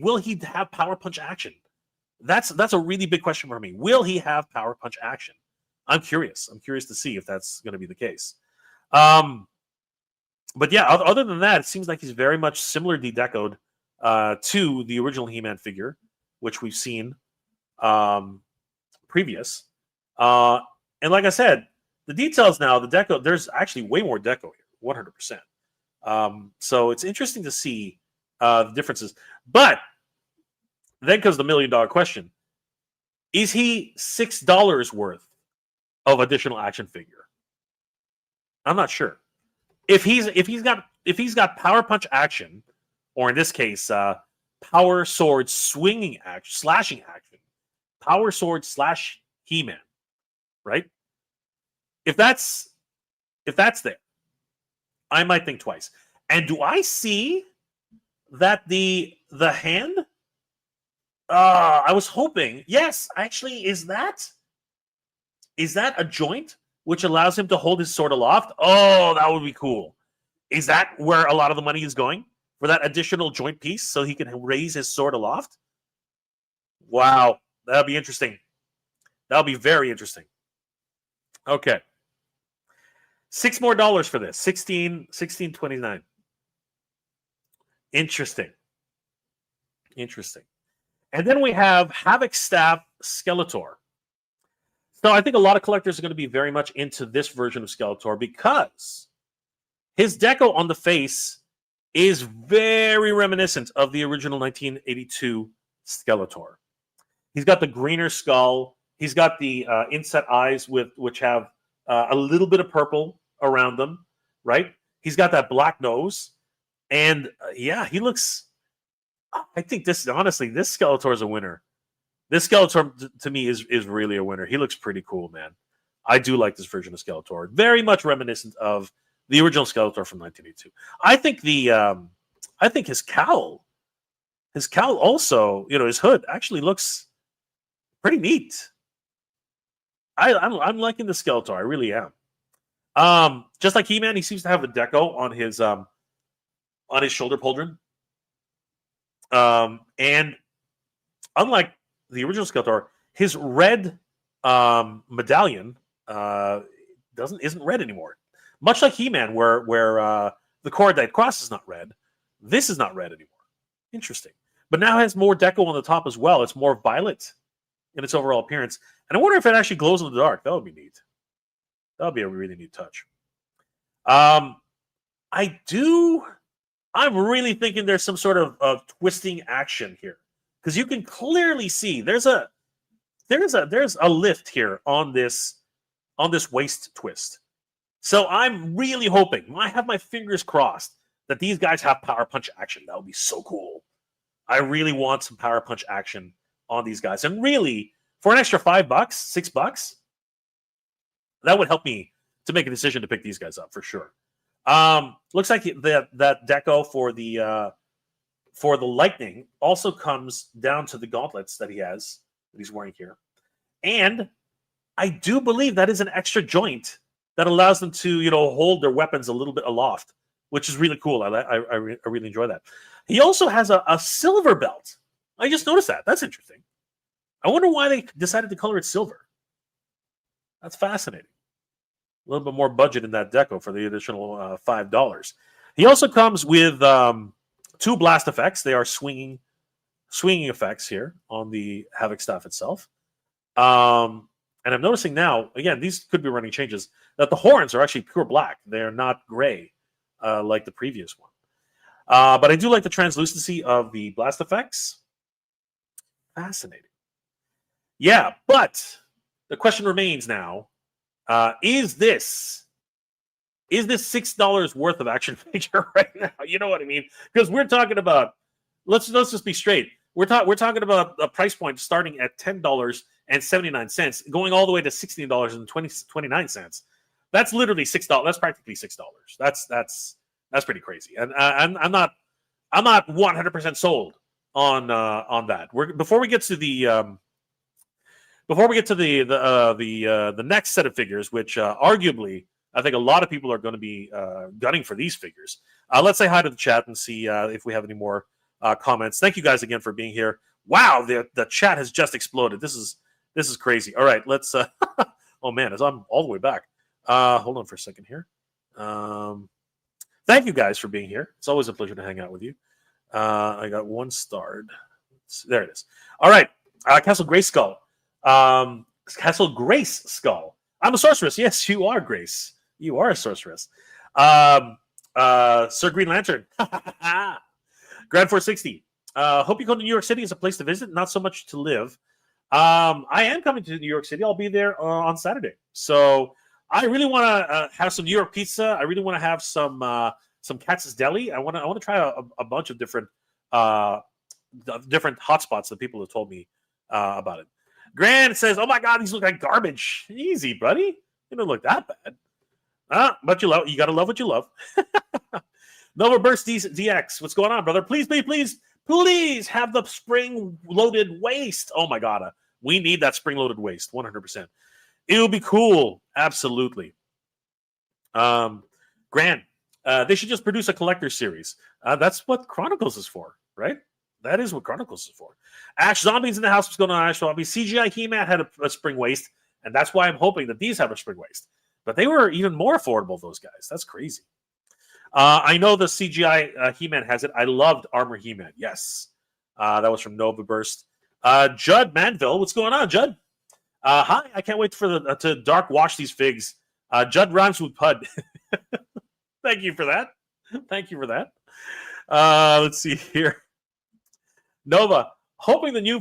will he have power punch action? That's a really big question for me. Will he have power punch action? I'm curious. I'm curious to see if that's going to be the case. But yeah, other than that, it seems like he's very much similarly decoed to the original He-Man figure, which we've seen previous. And like I said, the details now, the deco, there's actually way more deco here, 100%. So it's interesting to see the differences. But then comes the $1 million question. Is he $6 worth of additional action figure? I'm not sure. If he's got power punch action, or in this case, power sword swinging action, slashing action, power sword / He-Man, right? If that's there, I might think twice. And do I see that the hand? I was hoping. Yes, actually, is that a joint which allows him to hold his sword aloft. Oh, that would be cool. Is that where a lot of the money is going? For that additional joint piece so he can raise his sword aloft? Wow, that'll be interesting. That'll be very interesting. Okay. $6 more for this. 16.29. Interesting. And then we have Havoc Staff Skeletor. So I think a lot of collectors are going to be very much into this version of Skeletor because his deco on the face is very reminiscent of the original 1982 Skeletor. He's got the greener skull. He's got the inset eyes which have a little bit of purple around them, right? He's got that black nose. And yeah, he looks... I think this Skeletor is a winner. This Skeletor, to me, is really a winner. He looks pretty cool, man. I do like this version of Skeletor. Very much reminiscent of the original Skeletor from 1982. I think his cowl also, his hood actually looks pretty neat. I'm liking the Skeletor. I really am. Just like He-Man, he seems to have a deco on his shoulder pauldron. And unlike the original Skeletor, his red medallion isn't red anymore. Much like He-Man, where the Cordite Cross is not red, this is not red anymore. Interesting. But now it has more deco on the top as well. It's more violet in its overall appearance. And I wonder if it actually glows in the dark. That would be neat. That would be a really neat touch. I'm really thinking there's some sort of twisting action here, because you can clearly see there's a lift here on this waist twist. So I'm really hoping, I have my fingers crossed, that these guys have power punch action. That would be so cool. I really want some power punch action on these guys, and really for an extra $5, $6, that would help me to make a decision to pick these guys up for sure. Looks like that deco for the Lightning also comes down to the gauntlets that he's wearing here, and I do believe that is an extra joint that allows them to hold their weapons a little bit aloft, which is really cool. I really enjoy that. He also has a silver belt. I just noticed that. That's interesting. I wonder why they decided to color it silver. That's fascinating. A little bit more budget in that deco for the additional $5. He also comes with 2 blast effects. They are swinging effects here on the Havoc Staff itself. And I'm noticing now, again, these could be running changes, that the horns are actually pure black. They're not gray like the previous one. But I do like the translucency of the blast effects. Fascinating. Yeah, but the question remains now, is this $6 worth of action figure right now? You know what I mean? Because we're talking about, let's just be straight. We're talking about a price point starting at $10.79, going all the way to $16.29. That's literally $6. That's practically $6. That's pretty crazy. And I'm not 100% sold on that. Before we get to the next set of figures, which arguably I think a lot of people are going to be gunning for these figures. Let's say hi to the chat and see if we have any more comments. Thank you guys again for being here. Wow, the chat has just exploded. This is crazy. All right, let's. Oh man, as I'm all the way back. Hold on for a second here. Thank you guys for being here. It's always a pleasure to hang out with you. I got 1 starred. There it is. All right, Castle Grayskull. Castle Grace Skull. I'm a sorceress. Yes, you are, Grace. You are a sorceress. Sir Green Lantern. Grand 460. Hope you come to New York City as a place to visit, not so much to live. I am coming to New York City. I'll be there on Saturday. So I really want to have some New York pizza. I really want to have some Katz's Deli. I want to try a bunch of different hotspots that people have told me about it. Grant says, "Oh my God, these look like garbage." Easy, buddy. They don't look that bad. But you gotta love what you love. Nova Burst DX, what's going on, brother? Please have the spring-loaded waist. Oh my God, we need that spring-loaded waist, 100%. It would be cool. Absolutely. Grant, they should just produce a collector series. That's what Chronicles is for, right? That is what Chronicles is for. Ash Zombies in the house. What's going on, Ash Zombie? CGI He-Man had a spring waist, and that's why I'm hoping that these have a spring waist. But they were even more affordable, those guys. That's crazy. I know the CGI He-Man has it. I loved Armor He-Man. Yes. That was from Nova Burst. Judd Manville. What's going on, Judd? Hi. I can't wait for to dark wash these figs. Judd rhymes with Pud. Thank you for that. Thank you for that. Let's see here. Nova. Hoping the new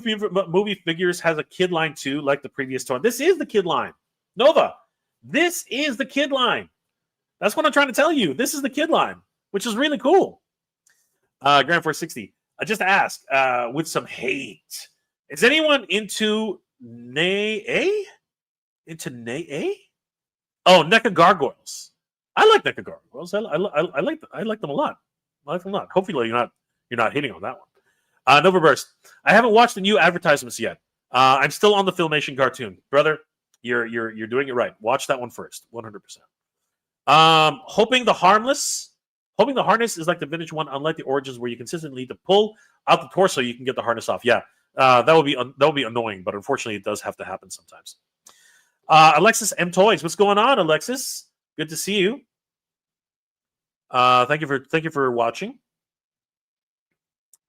movie figures has a kid line too, like the previous toy. This is the kid line. Nova. This is the kid line. That's what I'm trying to tell you. This is the kid line, which is really cool. Grand 460. I just ask with some hate. Is anyone into Nay? Into Nay? Oh, NECA gargoyles. I like NECA gargoyles. I like them a lot. I like them a lot. Hopefully you're not hating on that one. Nova Burst. I haven't watched the new advertisements yet. I'm still on the Filmation cartoon, brother. You're doing it right. Watch that one first, 100%. Hoping the harness is like the vintage one, unlike the Origins where you consistently need to pull out the torso, you can get the harness off. Yeah, that would be annoying, but unfortunately, it does have to happen sometimes. Alexis M Toys, what's going on, Alexis? Good to see you. Thank you for watching.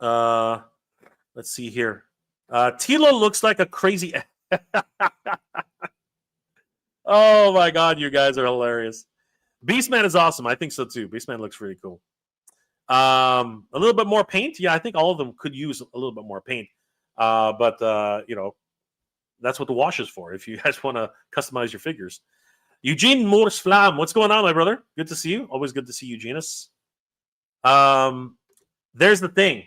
Let's see here. Tilo looks like a crazy. Oh my God, you guys are hilarious. Beastman is awesome. I think so too. Beastman looks really cool. A little bit more paint. Yeah, I think all of them could use a little bit more paint. But that's what the wash is for. If you guys want to customize your figures. Eugene Morris Flam, what's going on, my brother? Good to see you. Always good to see Eugenus. There's the thing.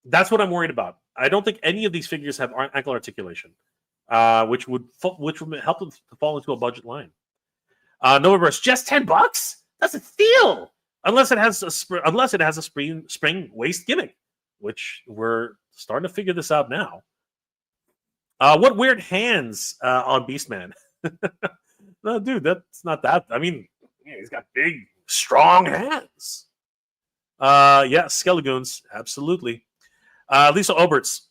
That's what I'm worried about. I don't think any of these figures have ankle articulation, which would help them to fall into a budget line. Novaverse, just $10? That's a steal. Unless it has a spring waist gimmick, which we're starting to figure this out now. What weird hands on Beastman? No, dude, that's not that. I mean, he's got big, strong hands. Yeah, Skelegoons, absolutely. Lisa Oberts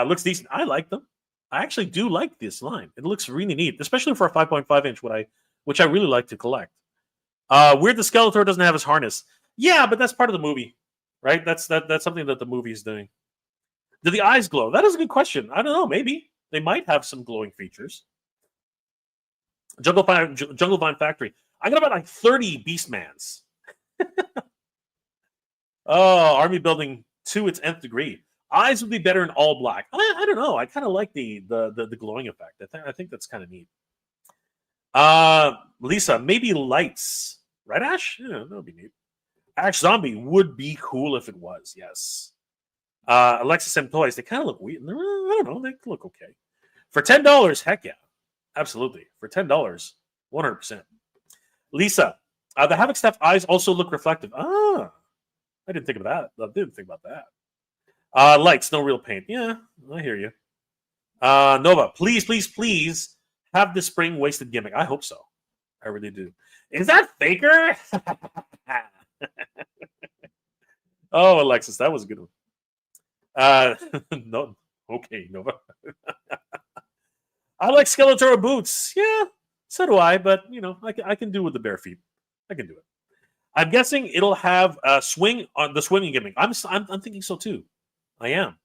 looks decent. I like them. I actually do like this line. It looks really neat, especially for a 5.5 inch, which I really like to collect. Weird the Skeletor doesn't have his harness. Yeah, but that's part of the movie, right? That's something that the movie is doing. Do the eyes glow? That is a good question. I don't know. Maybe they might have some glowing features. Jungle Vine Factory. I got about like 30 Beastmans. Oh, Army Building to its nth degree. Eyes would be better in all black. I don't know. I kind of like the glowing effect. I think that's kind of neat. Lisa, maybe lights. Right, Ash? Yeah, that would be neat. Ash Zombie would be cool if it was, yes. Alexis M Toys, they kind of look weird. I don't know, they look okay. For $10, heck yeah. Absolutely. For $10, 100%. Lisa, the Havoc Staff eyes also look reflective. I didn't think of that. I didn't think about that. Lights, no real paint. Yeah, I hear you. Nova, please, please, please have the spring waisted gimmick. I hope so. I really do. Is that Faker? Oh, Alexis, that was a good one. No, okay, Nova. I like Skeletor boots. Yeah, so do I. But I can do with the bare feet. I can do it. I'm guessing it'll have a swing on the swinging gimmick. I'm thinking so too. I am.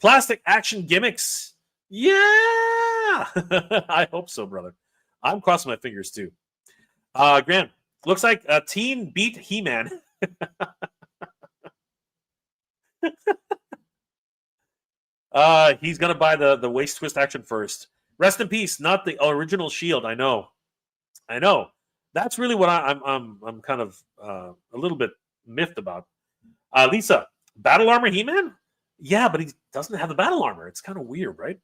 Plastic action gimmicks. Yeah, I hope so, brother. I'm crossing my fingers too. Grant, looks like a teen beat He-Man. He's gonna buy the waist twist action first. Rest in peace, not the original Shield. I know. That's really what I'm kind of a little bit miffed about. Lisa, battle armor He-Man? Yeah, but he doesn't have the battle armor. It's kind of weird, right?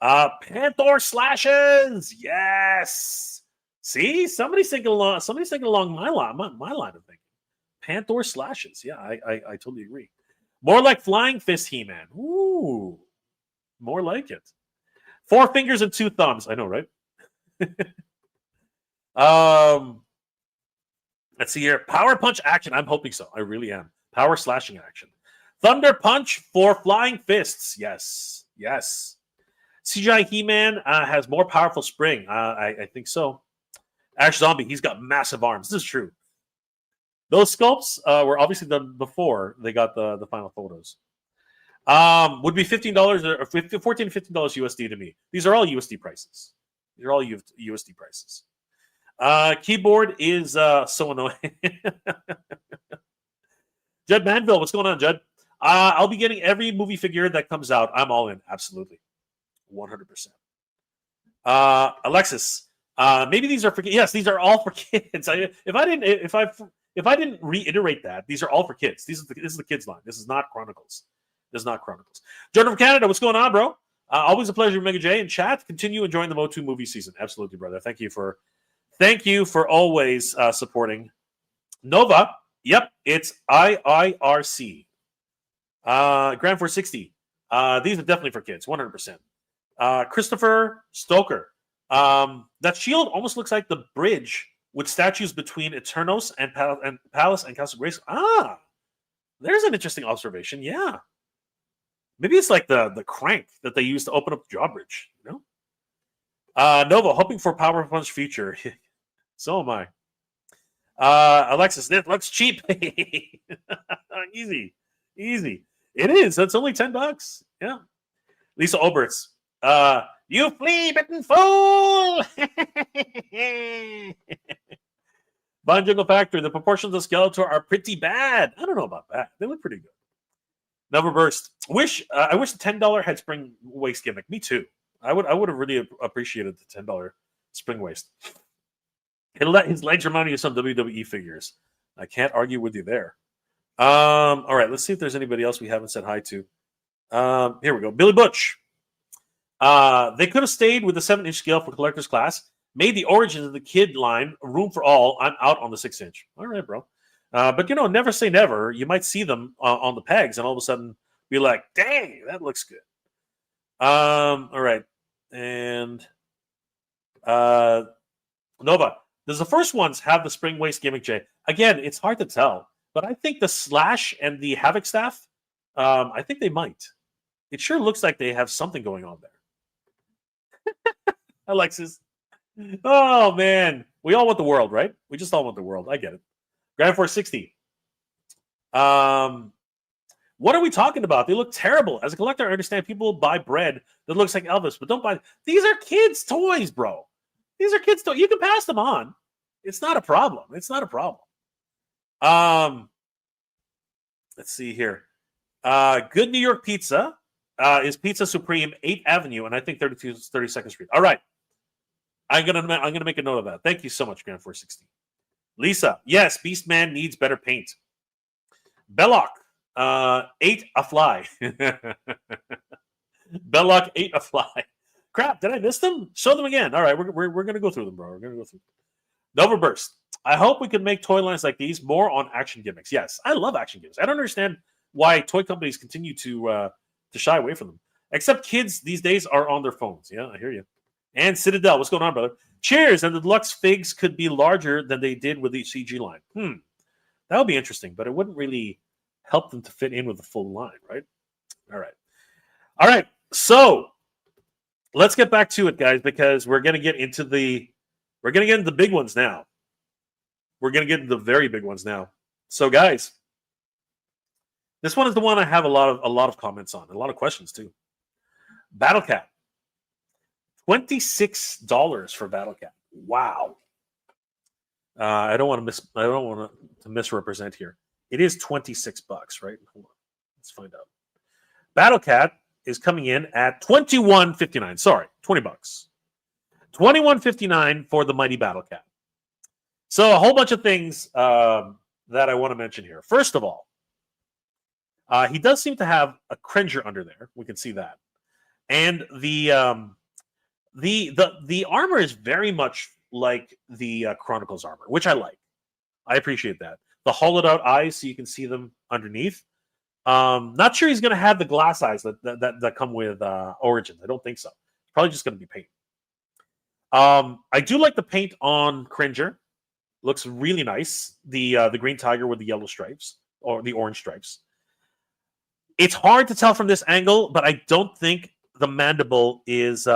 Panther slashes. Yes. See, somebody's thinking along my line of thinking. Panther slashes. Yeah, I totally agree. More like Flying Fist He-Man. Ooh, more like it. 4 fingers and 2 thumbs. I know, right? Let's see here. Power Punch action. I'm hoping so. I really am. Power slashing action. Thunder Punch for flying fists. Yes. Yes. CGI He-Man has more powerful spring. I think so. Ash Zombie, he's got massive arms. This is true. Those sculpts were obviously done before they got the final photos. Would be $15 or $14 to $15 USD to me. These are all USD prices. These are all USD prices. Keyboard is so annoying. Judd Manville, what's going on, Judd? I'll be getting every movie figure that comes out. I'm all in. Absolutely. 100%. Alexis, maybe these are for kids. Yes, these are all for kids. If I didn't reiterate that, these are all for kids. This is the kids line. This is not Chronicles. This is not Chronicles. Jordan from Canada, what's going on, bro? Always a pleasure, Mega J. In chat, continue enjoying the MOTU movie season. Absolutely, brother. Thank you for always supporting. Nova, yep, it's IIRC. Grand 460. These are definitely for kids, 100%. Christopher Stoker. That shield almost looks like the bridge with statues between Eternos and Palace and Castle Grace. There's an interesting observation. Yeah. Maybe it's like the crank that they use to open up the drawbridge, you know? Nova, hoping for Power Punch feature. So am I. Alexis, that looks cheap. Easy. It is. That's only $10. Yeah. Lisa Oberts. You flea-bitten fool! Von Jungle Factory. The proportions of Skeletor are pretty bad. I don't know about that. They look pretty good. Never Burst. I wish the $10 had spring waist gimmick. Me too. I would have really appreciated the $10 spring waist. His legs remind me of some WWE figures. I can't argue with you there. All right, let's see if there's anybody else we haven't said hi to. Here we go. Billy Butch. They could have stayed with the 7-inch scale for collector's class. Made the origins of the kid line room for all. I'm out on the 6-inch. All right, bro. But never say never. You might see them on the pegs, and all of a sudden be like, "Dang, that looks good." All right, and Nova. Does the first ones have the spring waist gimmick, Jay? Again, it's hard to tell, but I think the Slash and the Havoc staff, I think they might. It sure looks like they have something going on there. Alexis. Oh, man. We all want the world, right? We just all want the world. I get it. Grand 460. What are we talking about? They look terrible. As a collector, I understand people buy bread that looks like Elvis, but don't buy... These are kids' toys, bro. These are kids' toys. You can pass them on. It's not a problem. Let's see here. Good New York Pizza is Pizza Supreme, 8th Avenue, and I think 32nd Street. All right. I'm gonna make a note of that. Thank you so much, Grand 460. Lisa, yes, Beastman needs better paint. Belloc, ate a fly. Belloc ate a fly. Crap, did I miss them? Show them again. All right, we're gonna go through them, bro. We're gonna go through them. Nova Burst. I hope we can make toy lines like these more on action gimmicks. Yes, I love action gimmicks. I don't understand why toy companies continue to shy away from them. Except kids these days are on their phones. Yeah, I hear you. And Citadel, what's going on, brother? Cheers, and the deluxe figs could be larger than they did with the CG line. That would be interesting, but it wouldn't really help them to fit in with the full line, right? All right. So let's get back to it, guys, because we're gonna get into the big ones now. We're gonna get into the very big ones now. So, guys, this one is the one I have a lot of comments on, a lot of questions too. Battle Cat. $26 for Battle Cat. Wow. I don't want to misrepresent here. It is $26, right? Hold on. Let's find out. Battle Cat is coming in at $21.59. Sorry, $20. $21.59 for the Mighty Battle Cat. So a whole bunch of things that I want to mention here. First of all, he does seem to have a Cringer under there. We can see that, and the armor is very much like the Chronicles armor, which I like. I appreciate that. The hollowed out eyes, so you can see them underneath. Not sure he's going to have the glass eyes that come with Origins. I don't think so. It's probably just going to be paint. I do like the paint on Cringer. Looks really nice. The green tiger with the yellow stripes or the orange stripes. It's hard to tell from this angle, but I don't think the mandible is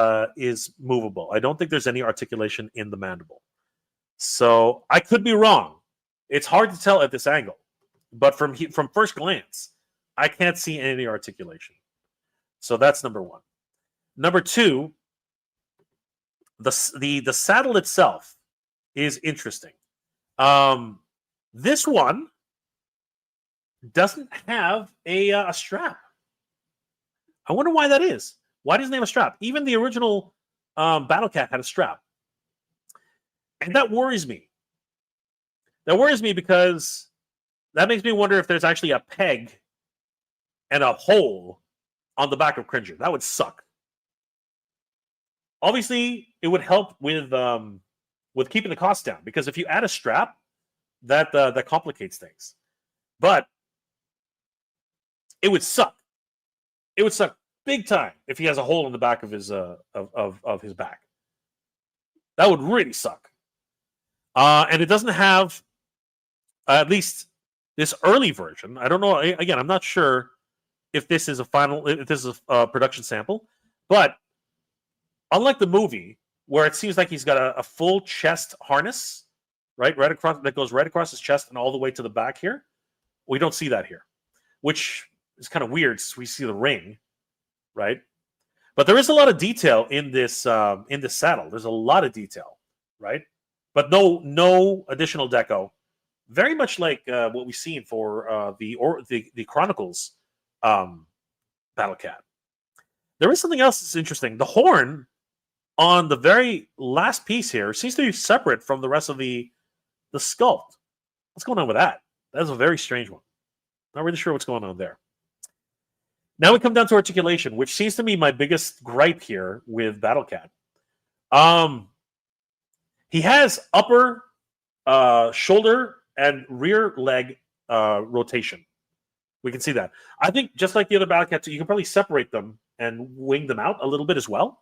movable. I don't think there's any articulation in the mandible. So I could be wrong. It's hard to tell at this angle, but from first glance, I can't see any articulation. So that's number one. Number two, the saddle itself is interesting. This one doesn't have a strap. I wonder why that is. Why doesn't it have a strap? Even the original Battle Cat had a strap. And that worries me. That worries me because that makes me wonder if there's actually a peg and a hole on the back of Cringer. That would suck. Obviously, it would help with keeping the cost down, because if you add a strap, that complicates things. But it would suck. It would suck big time if he has a hole in the back of his of his back. That would really suck. And it doesn't have, at least this early version. I don't know. Again, I'm not sure if this is a production sample, but unlike the movie, where it seems like he's got a full chest harness, right across, that goes right across his chest and all the way to the back here, we don't see that here, which is kind of weird. We see the ring, right? But there is a lot of detail in this saddle. There's a lot of detail, right? But no additional deco. Very much like what we've seen for the Chronicles Battle Cat. There is something else that's interesting. The horn on the very last piece here seems to be separate from the rest of the sculpt. What's going on with that? That is a very strange one. Not really sure what's going on there. Now we come down to articulation, which seems to me my biggest gripe here with Battle Cat. He has upper shoulder and rear leg rotation. We can see that. I think just like the other Battle Cats, you can probably separate them and wing them out a little bit as well.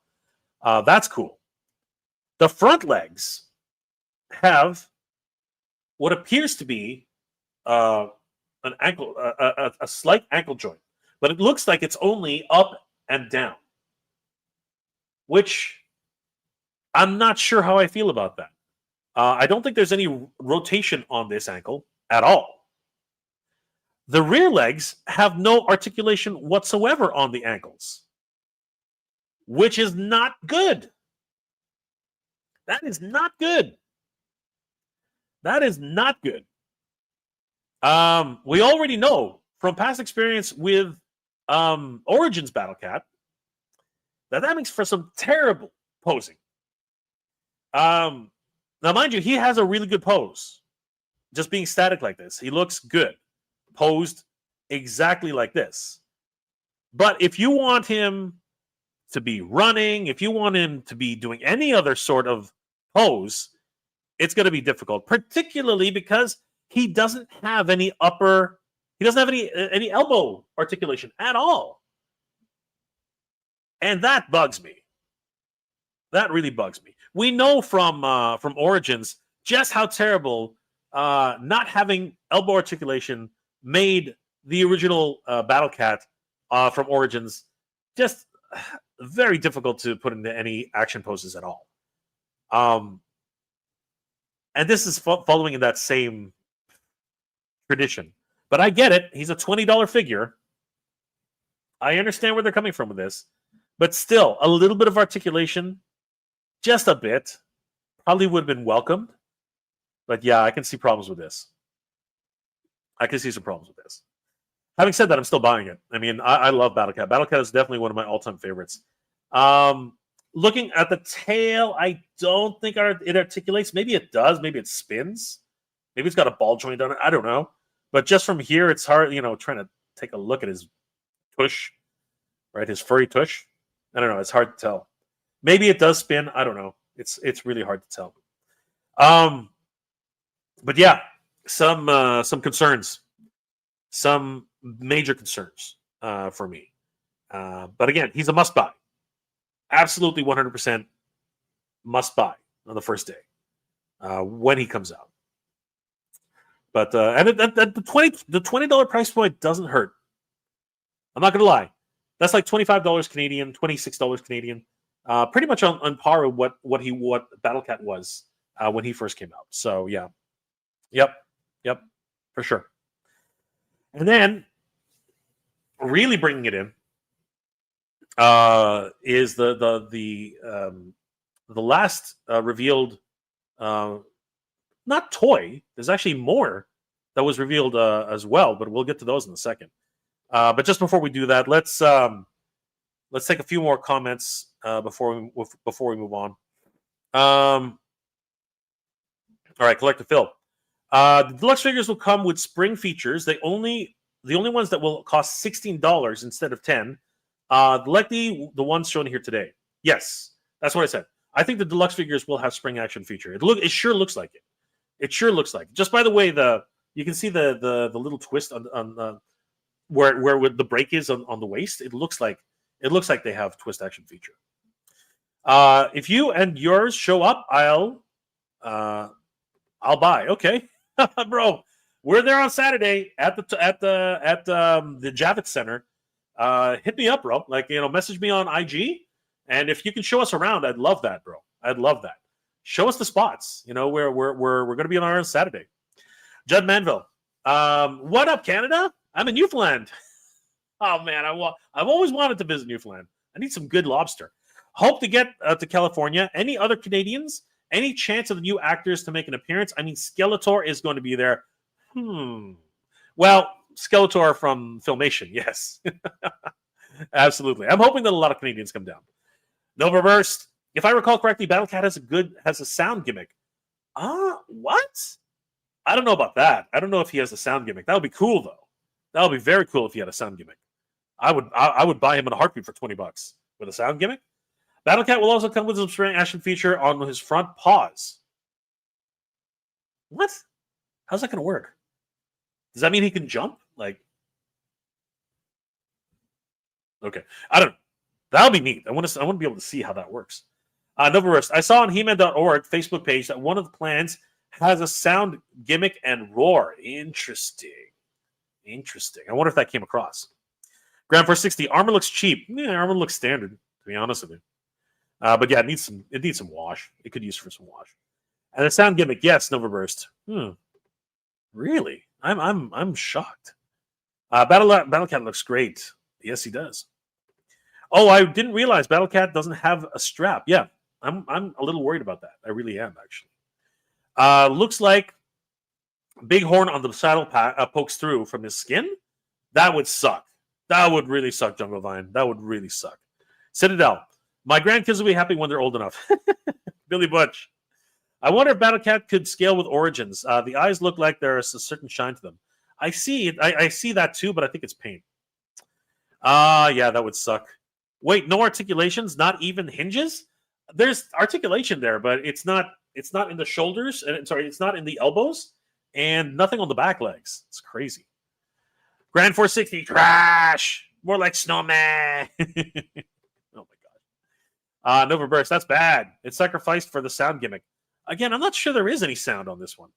That's cool. The front legs have what appears to be an ankle, a slight ankle joint, but it looks like it's only up and down, which I'm not sure how I feel about that. I don't think there's any rotation on this ankle at all. The rear legs have no articulation whatsoever on the ankles, which is not good. That is not good. That is not good. We already know from past experience with Origins Battle Cat that makes for some terrible posing. Now, mind you, he has a really good pose. Just being static like this, he looks good. Posed exactly like this. But if you want him to be running, if you want him to be doing any other sort of pose, it's going to be difficult, particularly because he doesn't have any any elbow articulation at all. And that bugs me. That really bugs me. We know from Origins just how terrible not having elbow articulation made the original Battle Cat from Origins just very difficult to put into any action poses at all. And this is following in that same tradition. But I get it. He's a $20 figure. I understand where they're coming from with this. But still, a little bit of articulation, just a bit, probably would have been welcomed. But yeah, I can see problems with this. I can see some problems with this. Having said that, I'm still buying it. I mean, I love Battle Cat. Battle Cat is definitely one of my all-time favorites. Looking at the tail, I don't think it articulates. Maybe it does. Maybe it spins. Maybe it's got a ball joint on it. I don't know. But just from here, it's hard, trying to take a look at his tush, right? His furry tush. I don't know. It's hard to tell. Maybe it does spin. I don't know. It's really hard to tell. But yeah, some concerns, some major concerns for me. But again, he's a must buy. Absolutely 100%. must buy on the first day when he comes out. But and the $20 price point doesn't hurt. I'm not gonna lie, that's like $25 Canadian, $26 Canadian, pretty much on par with what Battlecat was when he first came out. So yeah, yep, for sure. And then really bringing it in is the last revealed not toy. There's actually more that was revealed as well, but we'll get to those in a second. But just before we do that, let's take a few more comments before we move on. All right, Collective Phil. The deluxe figures will come with spring features. The only ones that will cost $16 instead of $10. Like the ones shown here today. Yes, that's what I said. I think the deluxe figures will have spring action feature. It sure looks like it. It sure looks like it. Just by the way, you can see the little twist on where the break is on the waist. It looks like they have twist action feature. If you and yours show up, I'll buy. Okay, bro. We're there on Saturday at the Javits Center. Hit me up, bro. Like, message me on IG, and if you can show us around, I'd love that, bro. I'd love that. Show us the spots. We're going to be on our own Saturday. Judd Manville. What up, Canada? I'm in Newfoundland. Oh man, I've always wanted to visit Newfoundland. I need some good lobster. Hope to get to California. Any other Canadians? Any chance of the new actors to make an appearance? I mean, Skeletor is going to be there. Well, Skeletor from Filmation, yes. Absolutely. I'm hoping that a lot of Canadians come down. Nova Burst. If I recall correctly, Battlecat has a sound gimmick. What? I don't know about that. I don't know if he has a sound gimmick. That would be cool, though. That would be very cool if he had a sound gimmick. I would buy him in a heartbeat for $20 with a sound gimmick. Battlecat will also come with some spring action feature on his front paws. What? How's that going to work? Does that mean he can jump? Okay. I don't know. That'll be neat. I want to be able to see how that works. Novarist, I saw on He-Man.org Facebook page that one of the plans has a sound gimmick and roar. Interesting. I wonder if that came across. Grand 460, armor looks cheap. Yeah, armor looks standard, to be honest with you. But yeah, it needs some wash. It could use for some wash. And the sound gimmick, yes, Novaburst. Really? I'm shocked. Battlecat looks great. Yes, he does. Oh, I didn't realize Battlecat doesn't have a strap. Yeah, I'm a little worried about that. I really am, actually. Looks like big horn on the saddle pokes through from his skin. That would suck. That would really suck, Jungle Vine. That would really suck. Citadel. My grandkids will be happy when they're old enough. Billy Butch. I wonder if Battlecat could scale with Origins. The eyes look like there's a certain shine to them. I see it. I see that too, but I think it's paint. Yeah, that would suck. Wait, no articulations, not even hinges? There's articulation there, but it's not in the shoulders, and it's not in the elbows, and nothing on the back legs. It's crazy. Grand 460, trash. More like Snowman. Oh my god. Nova Burst, that's bad. It's sacrificed for the sound gimmick. Again, I'm not sure there is any sound on this one.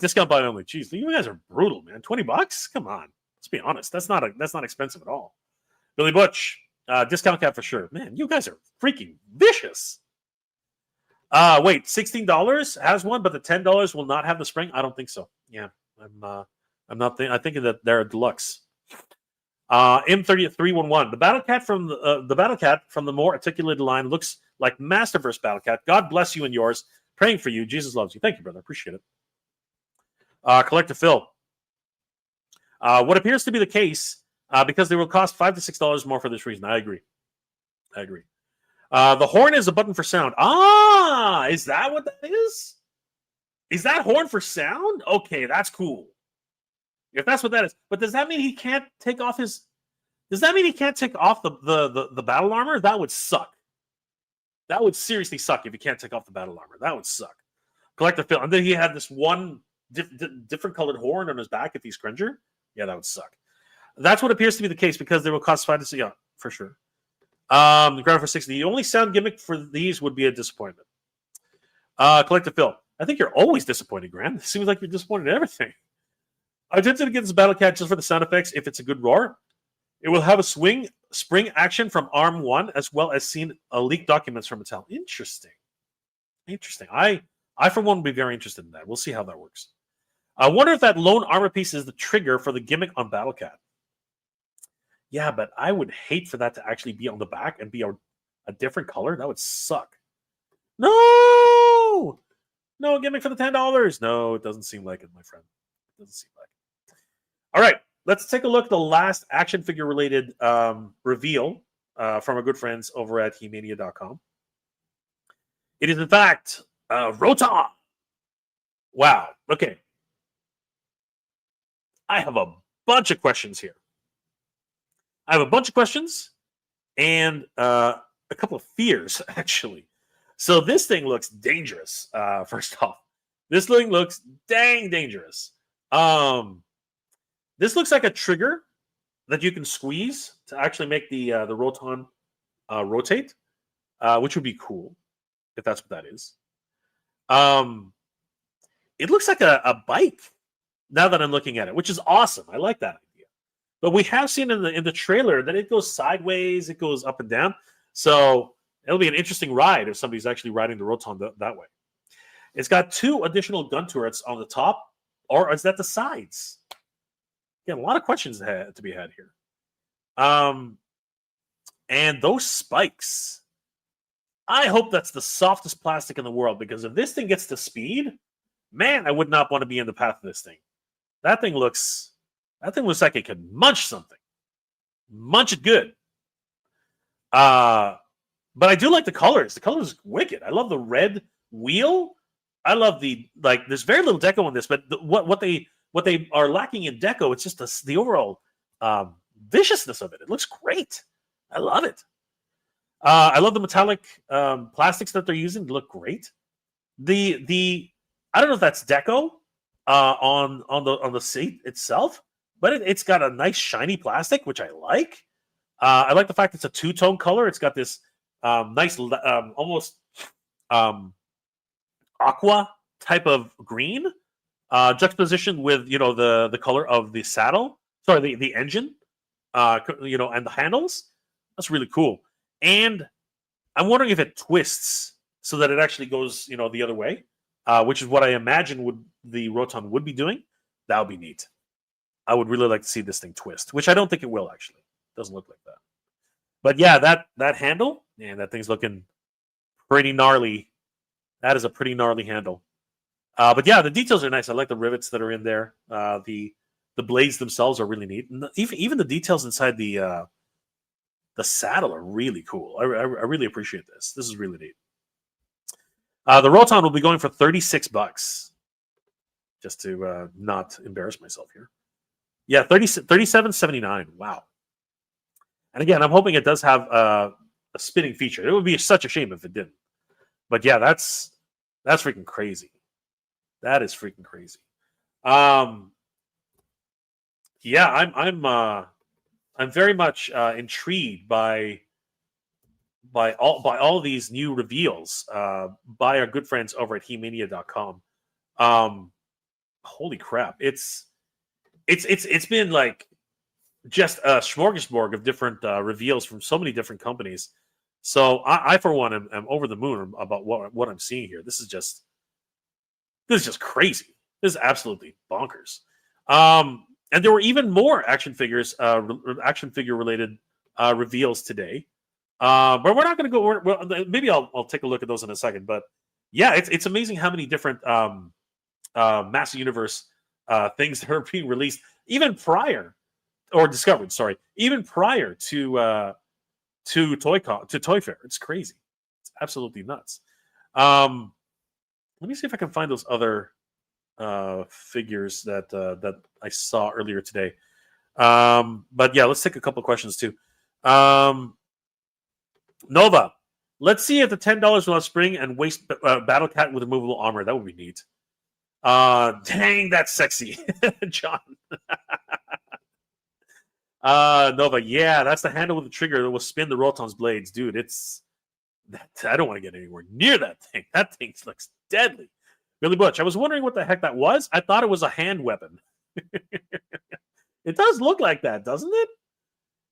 Discount buy only. Jeez, you guys are brutal, man. $20? Come on. Let's be honest. That's not expensive at all. Billy Butch, discount cap for sure. Man, you guys are freaking vicious. Wait, $16 has one, but the $10 will not have the spring. I don't think so. Yeah, I'm not. I think that they're a deluxe. M30311. The Battlecat from the more articulated line looks like Masterverse Battlecat. God bless you and yours. Praying for you. Jesus loves you. Thank you, brother. Appreciate it. Collector Phil. What appears to be the case, because they will cost $5 to $6 more for this reason. I agree. The horn is a button for sound. Is that what that is? Is that horn for sound? Okay, that's cool. If that's what that is. But does that mean he can't take off the battle armor? That would suck. That would seriously suck if he can't take off the battle armor. That would suck. Collector Phil. And then he had this one different colored horn on his back if he's Cringer. Yeah, that would suck. That's what appears to be the case because they will cost $5 to $6. Yeah, for sure. The Ground for 60. The only sound gimmick for these would be a disappointment. Collective Phil. I think you're always disappointed, Grant. It seems like you're disappointed in everything. I tempted to get this Battle Cat just for the sound effects if it's a good roar. It will have a spring action from Arm 1, as well as seen leaked documents from Mattel. Interesting. I for one, would be very interested in that. We'll see how that works. I wonder if that lone armor piece is the trigger for the gimmick on Battle Cat. Yeah, but I would hate for that to actually be on the back and be a different color. That would suck. No! No gimmick for the $10. No, it doesn't seem like it, my friend. It doesn't seem like it. All right, let's take a look at the last action figure related reveal from our good friends over at He-Mania.com. It is, in fact, Rotom. Wow. Okay. I have a bunch of questions here. I have a bunch of questions and a couple of fears, actually. So this thing looks dangerous, first off. This thing looks dang dangerous. This looks like a trigger that you can squeeze to actually make the Rotom rotate, which would be cool if that's what that is. It looks like a bike now that I'm looking at it, which is awesome. I like that idea. But we have seen in the trailer that it goes sideways, it goes up and down. So it'll be an interesting ride if somebody's actually riding the Rotom that way. It's got 2 additional gun turrets on the top, or is that the sides? Yeah, a lot of questions to be had here. And those spikes, I hope that's the softest plastic in the world, because if this thing gets to speed, man, I would not want to be in the path of this thing. That thing looks like it could munch something. Munch it good. But I do like the colors. The colors wicked. I love the red wheel. I love there's very little deco on this, but what they are lacking in deco, it's just the overall viciousness of it. It looks great. I love it. I love the metallic plastics that they're using. They look great. I don't know if that's deco on the seat itself, but it's got a nice shiny plastic, which I like. I like the fact it's a 2-tone color. It's got this nice almost aqua type of green juxtaposition with the color of the saddle. Sorry, the engine. And the handles. That's really cool. And I'm wondering if it twists so that it actually goes the other way, which is what I imagine the Rotom would be doing. That would be neat. I would really like to see this thing twist, which I don't think it will actually. It doesn't look like that. But yeah, that handle, man, that thing's looking pretty gnarly. That is a pretty gnarly handle. But yeah, the details are nice. I like the rivets that are in there. The blades themselves are really neat. And even the details inside the saddle are really cool. I really appreciate this. This is really neat. The Rotom will be going for $36, just to not embarrass myself here. Yeah, $37.79. Wow. And again, I'm hoping it does have a spinning feature. It would be such a shame if it didn't. But yeah, that's freaking crazy. That is freaking crazy. Yeah, I'm very much intrigued by all these new reveals by our good friends over at He-Mania.com. Holy crap! It's been like just a smorgasbord of different reveals from so many different companies. So I for one am over the moon about what I'm seeing here. This is just crazy. This is absolutely bonkers. And there were even more action figure related reveals today. But we're not going to go. Maybe I'll take a look at those in a second. But yeah, it's amazing how many different Master Universe things that are being released even prior or discovered. Sorry, even prior to Toy Fair. It's crazy. It's absolutely nuts. Let me see if I can find those other figures that I saw earlier today. But yeah, let's take a couple of questions too. Nova, let's see if the $10 will spring and waste Battle Cat with removable armor. That would be neat. Dang, that's sexy, John. Nova, yeah, that's the handle with the trigger that will spin the Rotom's blades, dude. It's I don't want to get anywhere near that thing. That thing looks deadly. Billy Butch, I was wondering what the heck that was. I thought it was a hand weapon. It does look like that, doesn't it?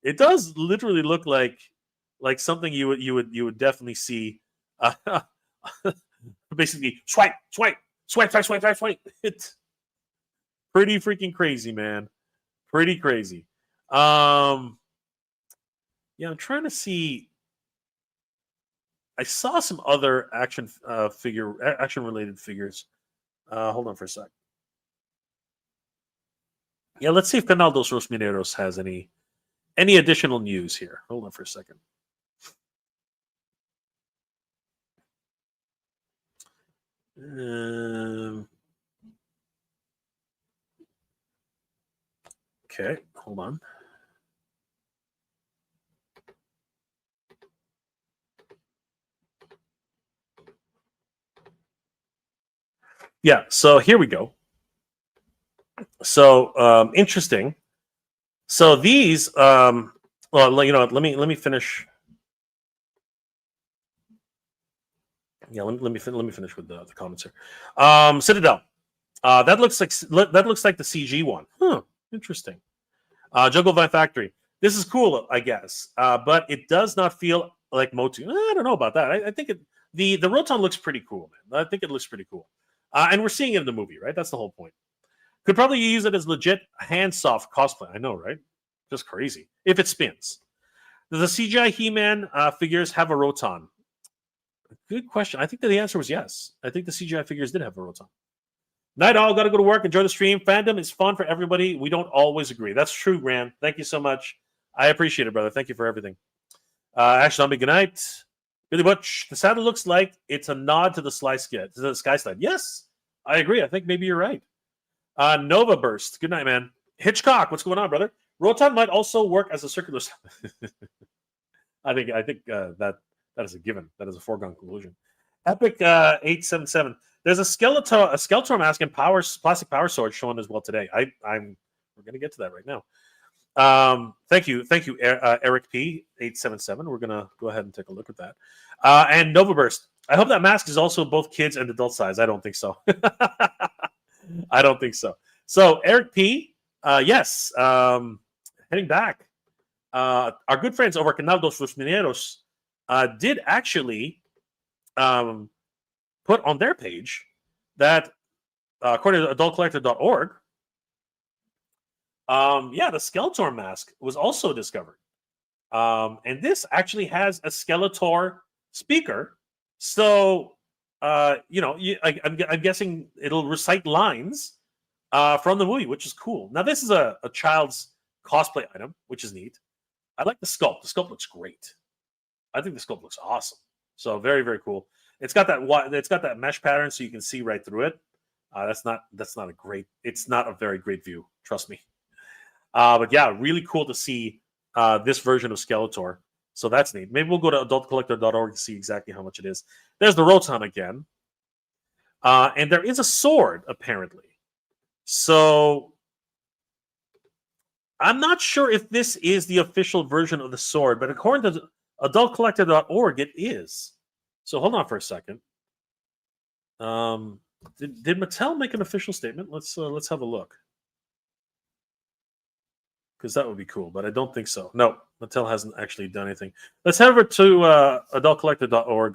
It does literally look like something you would definitely see. Basically, swipe. It's pretty freaking crazy, man. Pretty crazy. Yeah, I'm trying to see. I saw some other action related figures. Hold on for a sec. Yeah, let's see if Canal dos Los Mineros has any additional news here. Hold on for a second. Okay, hold on. Yeah, so here we go. So interesting. So these, well, you know, let me finish. Yeah, let me finish with the comments here. Citadel. That looks like the CG one. Huh. Interesting. Jungle Vine Factory. This is cool, I guess, but it does not feel like MOTU. I don't know about that. I think the Roton looks pretty cool, man. I think it looks pretty cool, and we're seeing it in the movie, right? That's the whole point. Could probably use it as legit hand soft cosplay. I know, right? Just crazy if it spins. Does the CGI He-Man figures have a Roton? Good question. I think that the answer was yes. I think the CGI figures did have a Roton. Night all, got to go to work. Enjoy the stream. Fandom is fun for everybody. We don't always agree. That's true, Graham. Thank you so much. I appreciate it, brother. Thank you for everything. Ash Zombie, good night. Billy Butch, the saddle looks like it's a nod to the Sky Slide. Yes, I agree. I think maybe you're right. Nova Burst, good night, man. Hitchcock, what's going on, brother? Roton might also work as a circular. I think that is a given. That is a foregone conclusion. Epic 877. There's a Skeletor mask and plastic power sword shown as well today. We're gonna get to that right now. Thank you, Eric P 877. We're gonna go ahead and take a look at that. And Nova Burst. I hope that mask is also both kids and adult size. I don't think so. I don't think so. So Eric P, yes. Heading back, our good friends over at Canal dos Los Mineros did actually put on their page that, according to adultcollector.org, the Skeletor mask was also discovered. And this actually has a Skeletor speaker. So, I'm guessing it'll recite lines from the movie, which is cool. Now, this is a child's cosplay item, which is neat. I like the sculpt. The sculpt looks great. I think the sculpt looks awesome. So very, very cool. It's got that mesh pattern, so you can see right through it. It's not a very great view. Trust me. But yeah, really cool to see this version of Skeletor. So that's neat. Maybe we'll go to adultcollector.org to see exactly how much it is. There's the Roton again. And there is a sword, apparently. So I'm not sure if this is the official version of the sword, but according to adultcollector.org, it is. So hold on for a second. Did Mattel make an official statement? Let's have a look. Because that would be cool, but I don't think so. No, Mattel hasn't actually done anything. Let's head over to adultcollector.org.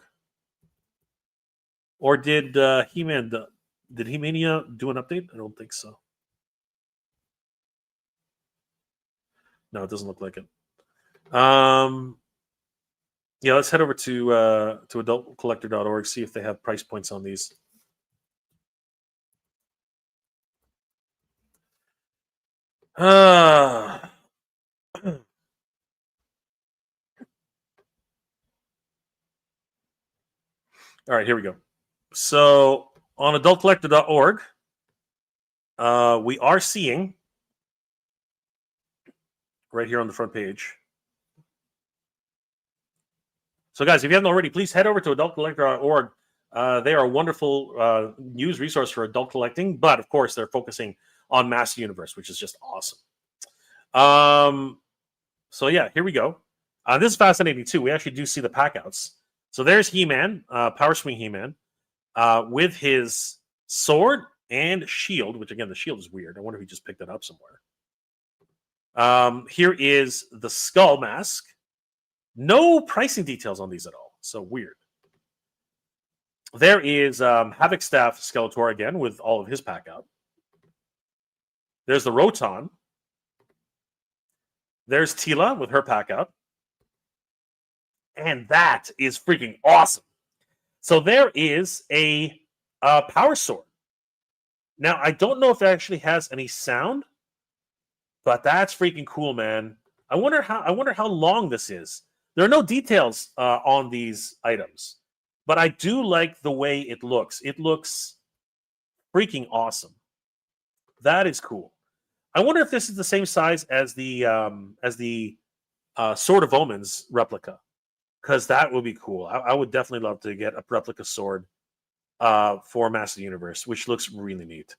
Or did He-Man? Did He-Mania do an update? I don't think so. No, it doesn't look like it. Yeah, let's head over to adultcollector.org, see if they have price points on these. All right, here we go. So on adultcollector.org, we are seeing right here on the front page. So guys, if you haven't already, please head over to adultcollector.org. They are a wonderful news resource for adult collecting, but of course they're focusing on Master Universe, which is just awesome. So yeah, here we go. This is fascinating too. We actually do see the packouts. So there's He-Man, Power Swing He-Man, with his sword and shield, which again, the shield is weird. I wonder if he just picked it up somewhere. Here is the skull mask. No pricing details on these at all. So weird. There is Havoc Staff Skeletor again with all of his pack out. There's the Roton. There's Tila with her pack out. And that is freaking awesome. So there is a power sword. Now, I don't know if it actually has any sound, but that's freaking cool, man. I wonder how long this is. There are no details on these items, but I do like the way it looks. It looks freaking awesome. That is cool. I wonder if this is the same size as the Sword of Omens replica, because that would be cool. I would definitely love to get a replica sword for Master of the Universe, which looks really neat.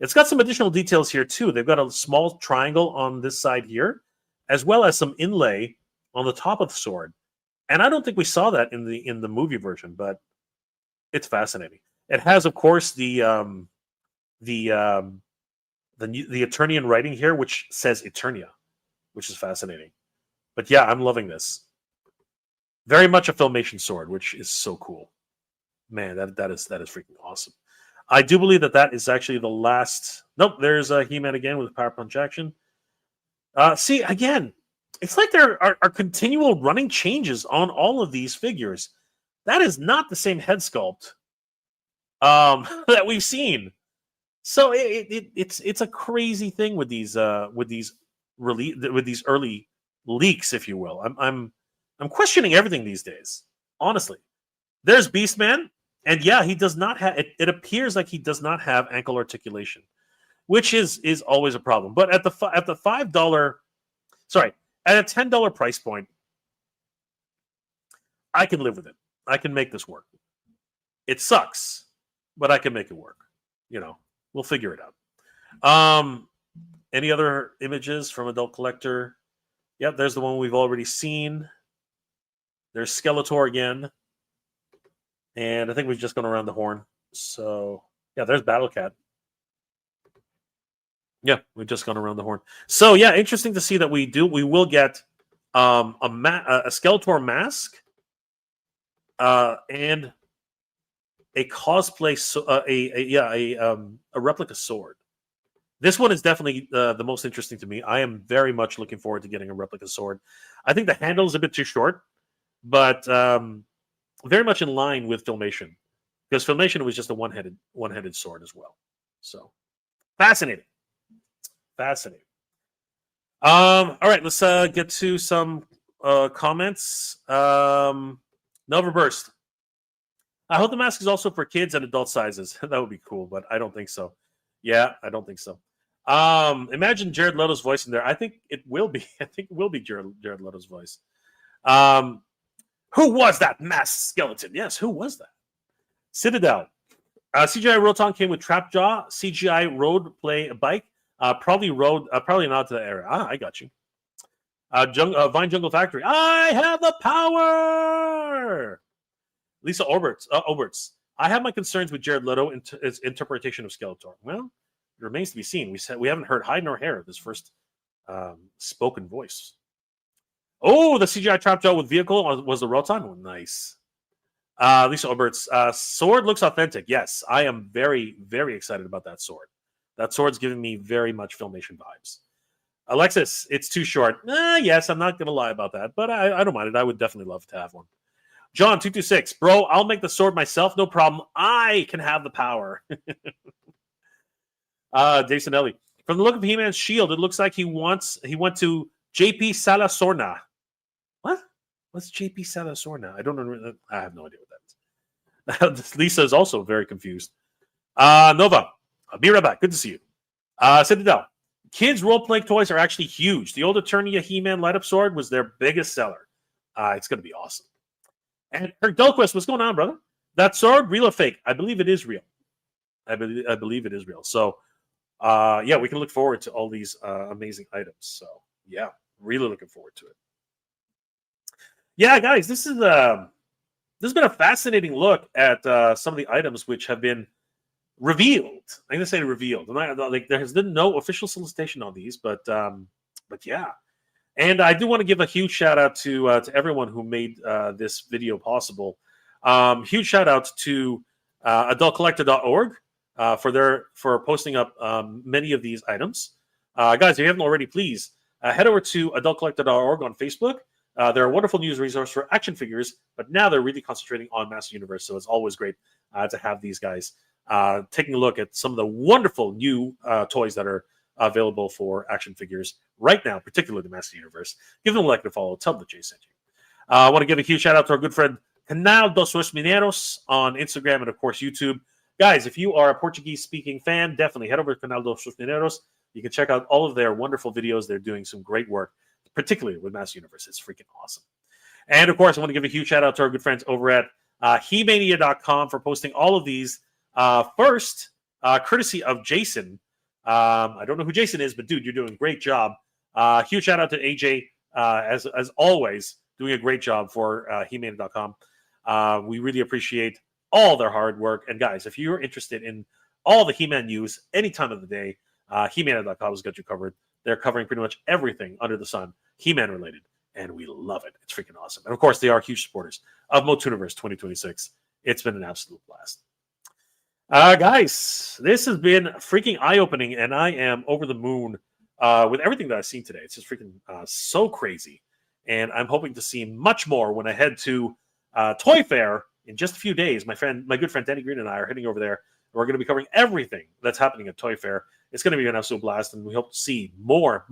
It's got some additional details here too. They've got a small triangle on this side here, as well as some inlay on the top of the sword. And I don't think we saw that in the movie version, but it's fascinating. It has, of course, the Eternian writing here, which says Eternia, which is fascinating. But yeah, I'm loving this. Very much a Filmation sword, which is so cool. Man, that is freaking awesome. I do believe that is actually the last. Nope, there's He-Man again with Power Punch action. See, again, it's like there are continual running changes on all of these figures. That is not the same head sculpt that we've seen. So it's a crazy thing with these early leaks, if you will. I'm questioning everything these days. Honestly, there's Beastman, and yeah, he does not have. It appears like he does not have ankle articulation, which is always a problem. But at the $5, at a $10 price point, I can live with it. I can make this work. It sucks, but I can make it work. We'll figure it out. Any other images from Adult Collector? Yep, there's the one we've already seen. There's Skeletor again. And I think we've just gone around the horn. So, yeah, there's Battle Cat. Yeah, we've just gone around the horn. So, yeah, interesting to see that we will get a Skeletor mask and a cosplay, a replica sword. This one is definitely the most interesting to me. I am very much looking forward to getting a replica sword. I think the handle is a bit too short, but very much in line with Filmation, because Filmation was just a one-headed sword as well. So fascinating. All right, let's get to some comments. Nova Burst. I hope the mask is also for kids and adult sizes. That would be cool, but I don't think so. Yeah, I don't think so. Imagine Jared Leto's voice in there. I think it will be. I think it will be Jared Leto's voice. Who was that masked skeleton? Yes, who was that? Citadel. CGI Roton came with Trapjaw. CGI Road Play Bike. Probably not to the area. I got you. Vine Jungle Factory. I have the power. Lisa Oberts. I have my concerns with Jared Leto and his interpretation of Skeletor. Well, it remains to be seen. We haven't heard hide nor hair of his first spoken voice. Oh, the CGI Trapjaw with vehicle was the Roton. Oh, nice. Lisa Oberts. Sword looks authentic. Yes, I am very, very excited about that sword. That sword's giving me very much Filmation vibes. Alexis, it's too short. Yes, I'm not going to lie about that, but I don't mind it. I would definitely love to have one. John 226, bro, I'll make the sword myself, no problem. I can have the power. Dave Sinelli, from the look of He-Man's shield, it looks like he went to JP Salasorna. What? What's JP Salasorna? I don't know. I have no idea what that is. Lisa is also very confused. Nova, I'll be right back. Good to see you. Citadel, kids role-playing toys are actually huge. The old Eternia He-Man light-up sword was their biggest seller. It's going to be awesome. And Kirk Delquist, what's going on, brother? That sword, real or fake? I believe it is real. I believe it is real. So, yeah, we can look forward to all these amazing items. So, yeah, really looking forward to it. Yeah, guys, this is this has been a fascinating look at some of the items which have been revealed. I'm gonna say revealed. Like there has been no official solicitation on these, but yeah. And I do want to give a huge shout out to everyone who made this video possible. Huge shout out to adultcollector.org for posting up many of these items. Guys, if you haven't already, please head over to adultcollector.org on Facebook. They're a wonderful news resource for action figures, but now they're really concentrating on Master Universe. So it's always great to have these guys taking a look at some of the wonderful new toys that are available for action figures right now, particularly the Master Universe. Give them a like and a follow. Tell them that Jay sent you. I want to give a huge shout out to our good friend Canal dos Mineros on Instagram and, of course, YouTube. Guys, if you are a Portuguese-speaking fan, definitely head over to Canal dos Mineros. You can check out all of their wonderful videos. They're doing some great work, particularly with Master Universe. It's freaking awesome. And, of course, I want to give a huge shout out to our good friends over at He-Mania.com for posting all of these. First, courtesy of Jason. I don't know who Jason is, but, dude, you're doing a great job. Huge shout out to AJ, as always, doing a great job for He-Mania.com. We really appreciate all their hard work. And, guys, if you're interested in all the He-Man news any time of the day, He-Mania.com has got you covered. They're covering pretty much everything under the sun, He-Man related, and we love it. It's freaking awesome. And, of course, they are huge supporters of MOTUniverse 2026. It's been an absolute blast. Guys, this has been freaking eye-opening, and I am over the moon with everything that I've seen today. It's just freaking so crazy, and I'm hoping to see much more when I head to Toy Fair in just a few days. My good friend Danny Green and I are heading over there. We're going to be covering everything that's happening at Toy Fair. It's going to be an absolute blast, and we hope to see more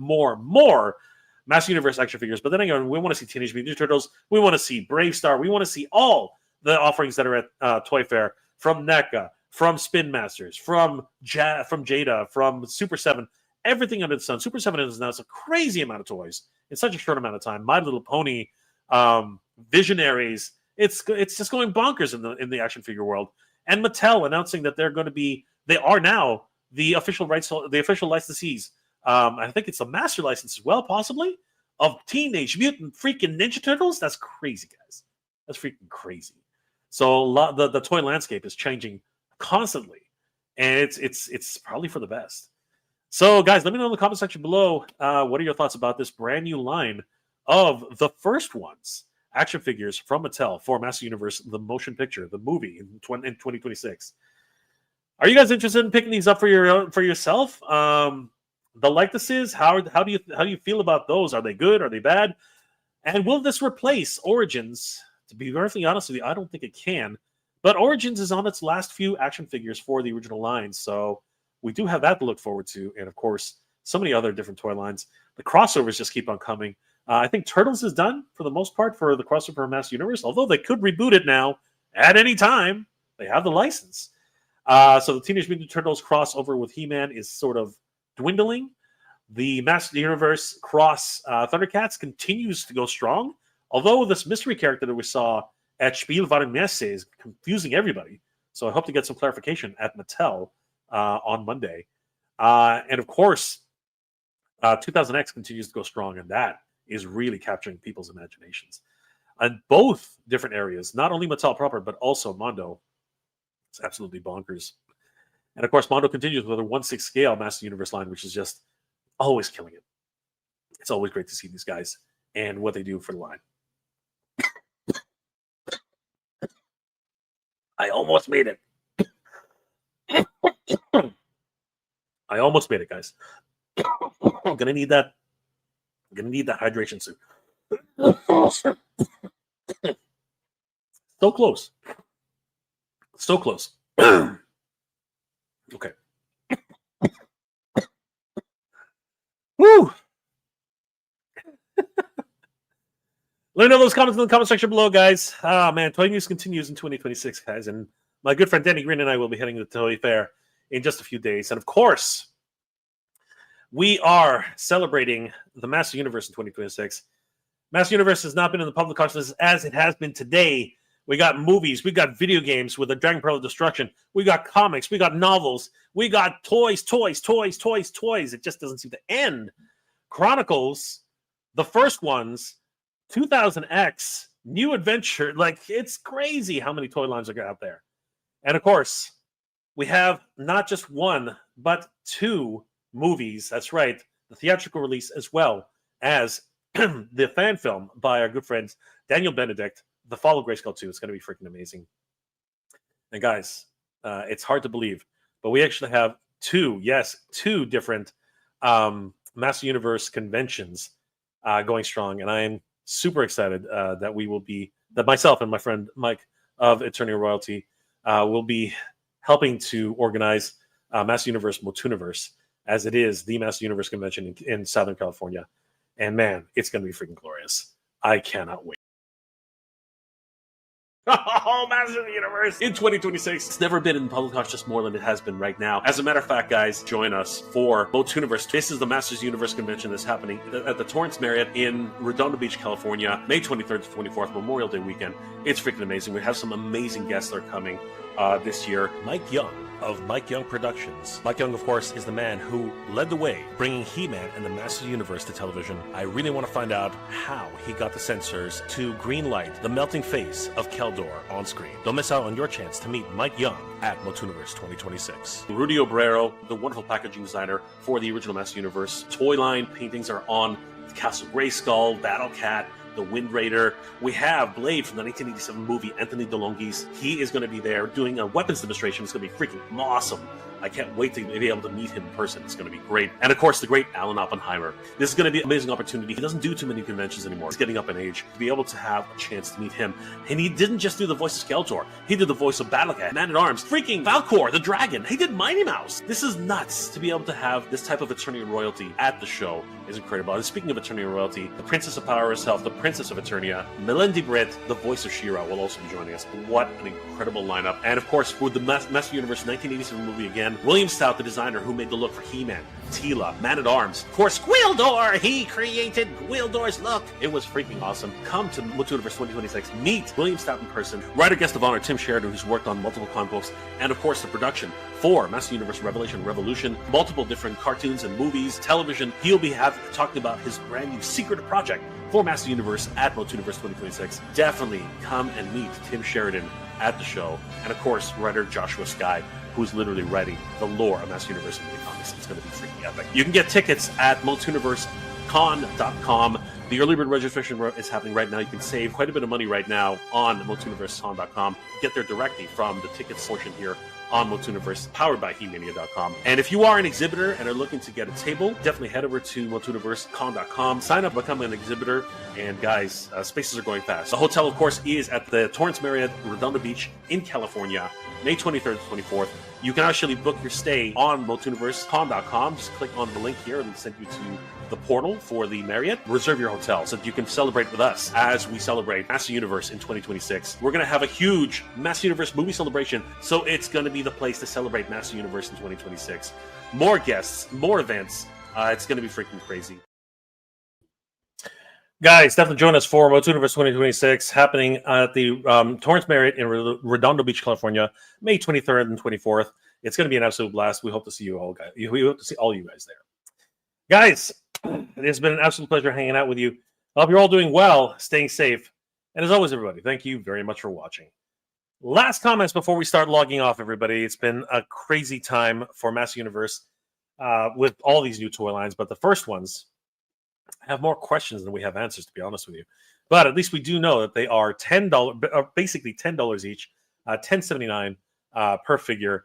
Master Universe action figures. But then again, we want to see Teenage Mutant Ninja Turtles. We want to see Brave Star. We want to see all the offerings that are at Toy Fair, from NECA, from Spin Masters, from Jada, from Super 7, everything under the sun. Super 7 is now a crazy amount of toys in such a short amount of time. My Little Pony, Visionaries, it's just going bonkers in the action figure world. And Mattel announcing that they are now the official licensees. I think it's a master license as well, possibly, of Teenage Mutant freaking Ninja Turtles. That's crazy, guys. That's freaking crazy. So the toy landscape is changing constantly, and it's probably for the best. So, guys, let me know in the comment section below what are your thoughts about this brand new line of the first ones, action figures from Mattel for Master Universe, the motion picture, the movie in 2026. Are you guys interested in picking these up for yourself? The likenesses, how do you feel about those? Are they good? Are they bad? And will this replace Origins? To be perfectly honest with you, I don't think it can. But Origins is on its last few action figures for the original line, so we do have that to look forward to. And, of course, so many other different toy lines. The crossovers just keep on coming. I think Turtles is done, for the most part, for the crossover for Master Universe, although they could reboot it now at any time. They have the license. So the Teenage Mutant Ninja Turtles crossover with He-Man is sort of dwindling. The Master Universe cross Thundercats continues to go strong, although this mystery character that we saw at Spielwarenmesse is confusing everybody. So I hope to get some clarification at Mattel on Monday. And of course, 2000X continues to go strong, and that is really capturing people's imaginations. And both different areas, not only Mattel proper, but also Mondo. It's absolutely bonkers. And of course, Mondo continues with a 1/6 scale Master Universe line, which is just always killing it. It's always great to see these guys and what they do for the line. I almost made it. I almost made it, guys. I'm gonna need that. I'm gonna need that hydration suit. So close. So close. Okay. Woo! Let me know those comments in the comment section below, guys. Oh, man, Toy News continues in 2026, guys. And my good friend Danny Green and I will be heading to the Toy Fair in just a few days. And, of course, we are celebrating the Master Universe in 2026. Master Universe has not been in the public consciousness as it has been today. We got movies. We got video games with the Dragon Pearl of Destruction. We got comics. We got novels. We got toys. It just doesn't seem to end. Chronicles, the first ones, 2000X, new adventure. Like, it's crazy how many toy lines are out there. And of course, we have not just one, but two movies. That's right, the theatrical release as well as the fan film by our good friends Daniel Benedict, The Fall of Grayskull 2. It's going to be freaking amazing. And guys, it's hard to believe, but we actually have two different Master Universe conventions going strong, and I am super excited that myself and my friend Mike of Eternia Royalty will be helping to organize Master Universe MOTUniverse, as it is the Master Universe convention in Southern California. And man, it's going to be freaking glorious. I cannot wait. Oh, Master Universe in 2026. It's never been in public consciousness more than it has been right now. As a matter of fact, guys, join us for MOTUniverse. This is the Masters Universe convention that's happening at the Torrance Marriott in Redondo Beach, California, May 23rd to 24th, Memorial Day weekend. It's freaking amazing. We have some amazing guests that are coming this year. Mike Young of Mike Young Productions. Mike Young, of course, is the man who led the way bringing He-Man and the Master Universe to television. I really want to find out how he got the censors to greenlight the melting face of Keldor on screen. Don't miss out on your chance to meet Mike Young at MOTUniverse 2026. Rudy Obrero, the wonderful packaging designer for the original Master Universe. Toy line paintings are on Castle Grayskull, Battle Cat, the Wind Raider. We have Blade from the 1987 movie, Anthony DeLonghi's. He is going to be there doing a weapons demonstration. It's going to be freaking awesome. I can't wait to be able to meet him in person. It's going to be great. And of course, the great Alan Oppenheimer. This is going to be an amazing opportunity. He doesn't do too many conventions anymore. He's getting up in age. To be able to have a chance to meet him. And he didn't just do the voice of Skeletor. He did the voice of Battlecat, Man-at-Arms, freaking Valkor, the Dragon. He did Mighty Mouse. This is nuts. To be able to have this type of Eternia royalty at the show is incredible. And speaking of Eternia royalty, the Princess of Power herself, the Princess of Eternia, Melindy Britt, the voice of She-Ra, will also be joining us. What an incredible lineup. And of course, for the Master Universe 1987 movie again, William Stout, the designer who made the look for He-Man, Teela, Man-at-Arms. Of course, Gwildor! He created Gwildor's look! It was freaking awesome. Come to MOTUniverse 2026. Meet William Stout in person. Writer guest of honor Tim Sheridan, who's worked on multiple comic books, and of course the production for Master Universe Revelation Revolution, multiple different cartoons and movies, television. He'll be talking about his brand new secret project for Master Universe at MOTUniverse 2026. Definitely come and meet Tim Sheridan at the show. And of course, writer Joshua Skye, who's literally writing the lore of Master Universe in the comics. It's going to be freaking epic. You can get tickets at MOTUniverseCon.com. The early bird registration is happening right now. You can save quite a bit of money right now on MOTUniverseCon.com. Get there directly from the tickets portion here on MOTUniverse, powered by HeMania.com. And if you are an exhibitor and are looking to get a table, definitely head over to MOTUniverseCon.com. Sign up, become an exhibitor, and guys, spaces are going fast. The hotel, of course, is at the Torrance Marriott, Redondo Beach in California, May 23rd to 24th. You can actually book your stay on MOTUniverseCon.com. Just click on the link here and send you to the portal for the Marriott. Reserve your hotel so that you can celebrate with us as we celebrate Master Universe in 2026. We're going to have a huge Master Universe movie celebration, so it's going to be the place to celebrate Master Universe in 2026. More guests, more events. It's going to be freaking crazy. Guys, definitely join us for MOTUniverse 2026, happening at the Torrance Marriott in Redondo Beach, California, May 23rd and 24th. It's going to be an absolute blast. We hope to see you all, guys. We hope to see all you guys there. Guys, it's been an absolute pleasure hanging out with you. I hope you're all doing well, staying safe. And as always, everybody, thank you very much for watching. Last comments before we start logging off, everybody. It's been a crazy time for Master Universe with all these new toy lines, but the first ones have more questions than we have answers, to be honest with you. But at least we do know that they are $10, basically $10 each, $10.79 per figure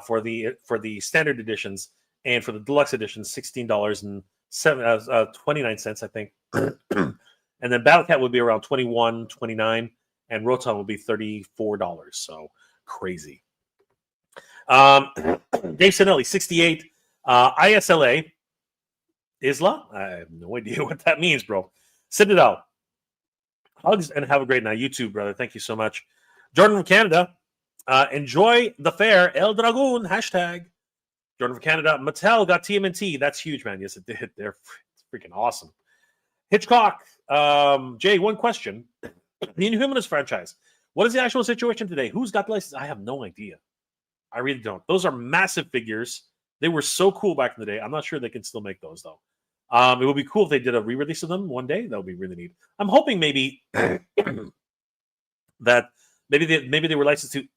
for the standard editions, and for the deluxe editions, $16.29, I think. And then Battlecat would be around $21.29, and Roton would be $34. So crazy. Dave Sinelli, 68. ISLA. Isla? I have no idea what that means, bro. Citadel. Hugs and have a great night. You too, brother. Thank you so much. Jordan from Canada. Enjoy the fair. El Dragoon. Hashtag. Jordan from Canada. Mattel got TMNT. That's huge, man. Yes, it did. They're freaking awesome. Hitchcock. Jay, one question. The Inhumanist franchise. What is the actual situation today? Who's got the license? I have no idea. I really don't. Those are massive figures. They were so cool back in the day. I'm not sure they can still make those, though. It would be cool if they did a re-release of them one day. That would be really neat. I'm hoping maybe that maybe they were licensed to.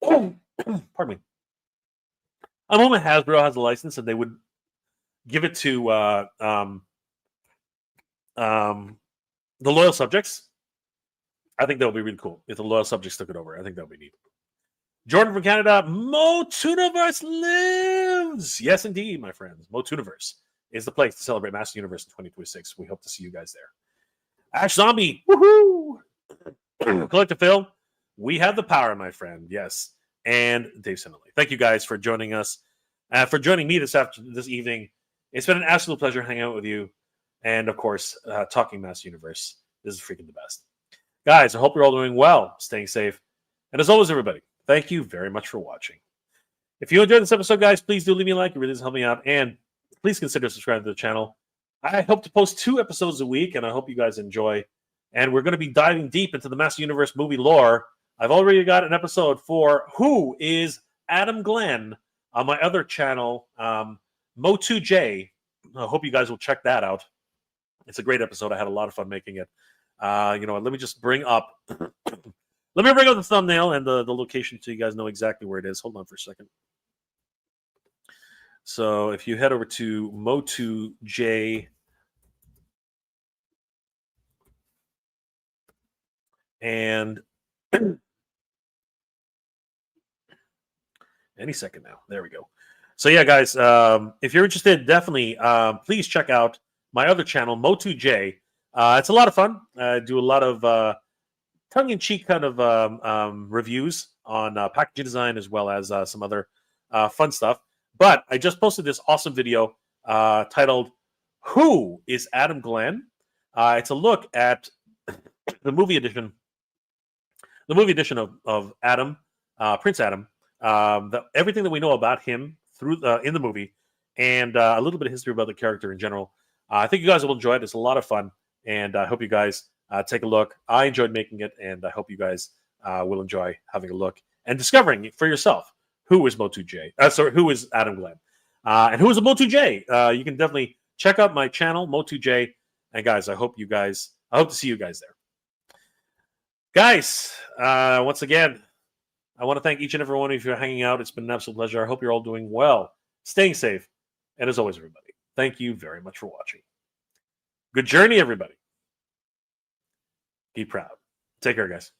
Pardon me. I'm hoping Hasbro has a license and they would give it to the loyal subjects. I think that would be really cool if the loyal subjects took it over. I think that would be neat. Jordan from Canada, MOTUniverse lives. Yes, indeed, my friends. MOTUniverse is the place to celebrate Master Universe in 2026. We hope to see you guys there. Ash Zombie, woohoo! Collective Phil, we have the power, my friend. Yes, and Dave Sinelli. Thank you guys for joining us, for joining me this evening. It's been an absolute pleasure hanging out with you, and of course, talking Master Universe. This is freaking the best, guys. I hope you're all doing well, staying safe, and as always, everybody, thank you very much for watching. If you enjoyed this episode, guys, please do leave me a like. It really does help me out, and please consider subscribing to the channel. I hope to post 2 episodes a week, and I hope you guys enjoy. And we're going to be diving deep into the Master Universe movie lore. I've already got an episode for Who is Adam Glenn on my other channel, MOTU. I hope you guys will check that out. It's a great episode. I had a lot of fun making it. Let me just bring up let me bring up the thumbnail and the location so you guys know exactly where it is. Hold on for a second. So if you head over to MOTU and any second now. There we go. So yeah, guys, if you're interested, definitely please check out my other channel, MOTU. It's a lot of fun. I do a lot of tongue-in-cheek kind of reviews on packaging design as well as some other fun stuff. But I just posted this awesome video titled "Who is Adam Glenn?" It's a look at the movie edition of Adam, Prince Adam. Everything that we know about him through in the movie, and a little bit of history about the character in general. I think you guys will enjoy it. It's a lot of fun, and I hope you guys take a look. I enjoyed making it, and I hope you guys will enjoy having a look and discovering for yourself who is who is Adam Glenn, and who is a MOTU. You can definitely check out my channel, MOTU. And guys, I hope to see you guys there. Guys, once again, I want to thank each and every one of you for hanging out. It's been an absolute pleasure. I hope you're all doing well, staying safe, and as always, everybody, thank you very much for watching. Good journey, everybody. Be proud. Take care, guys.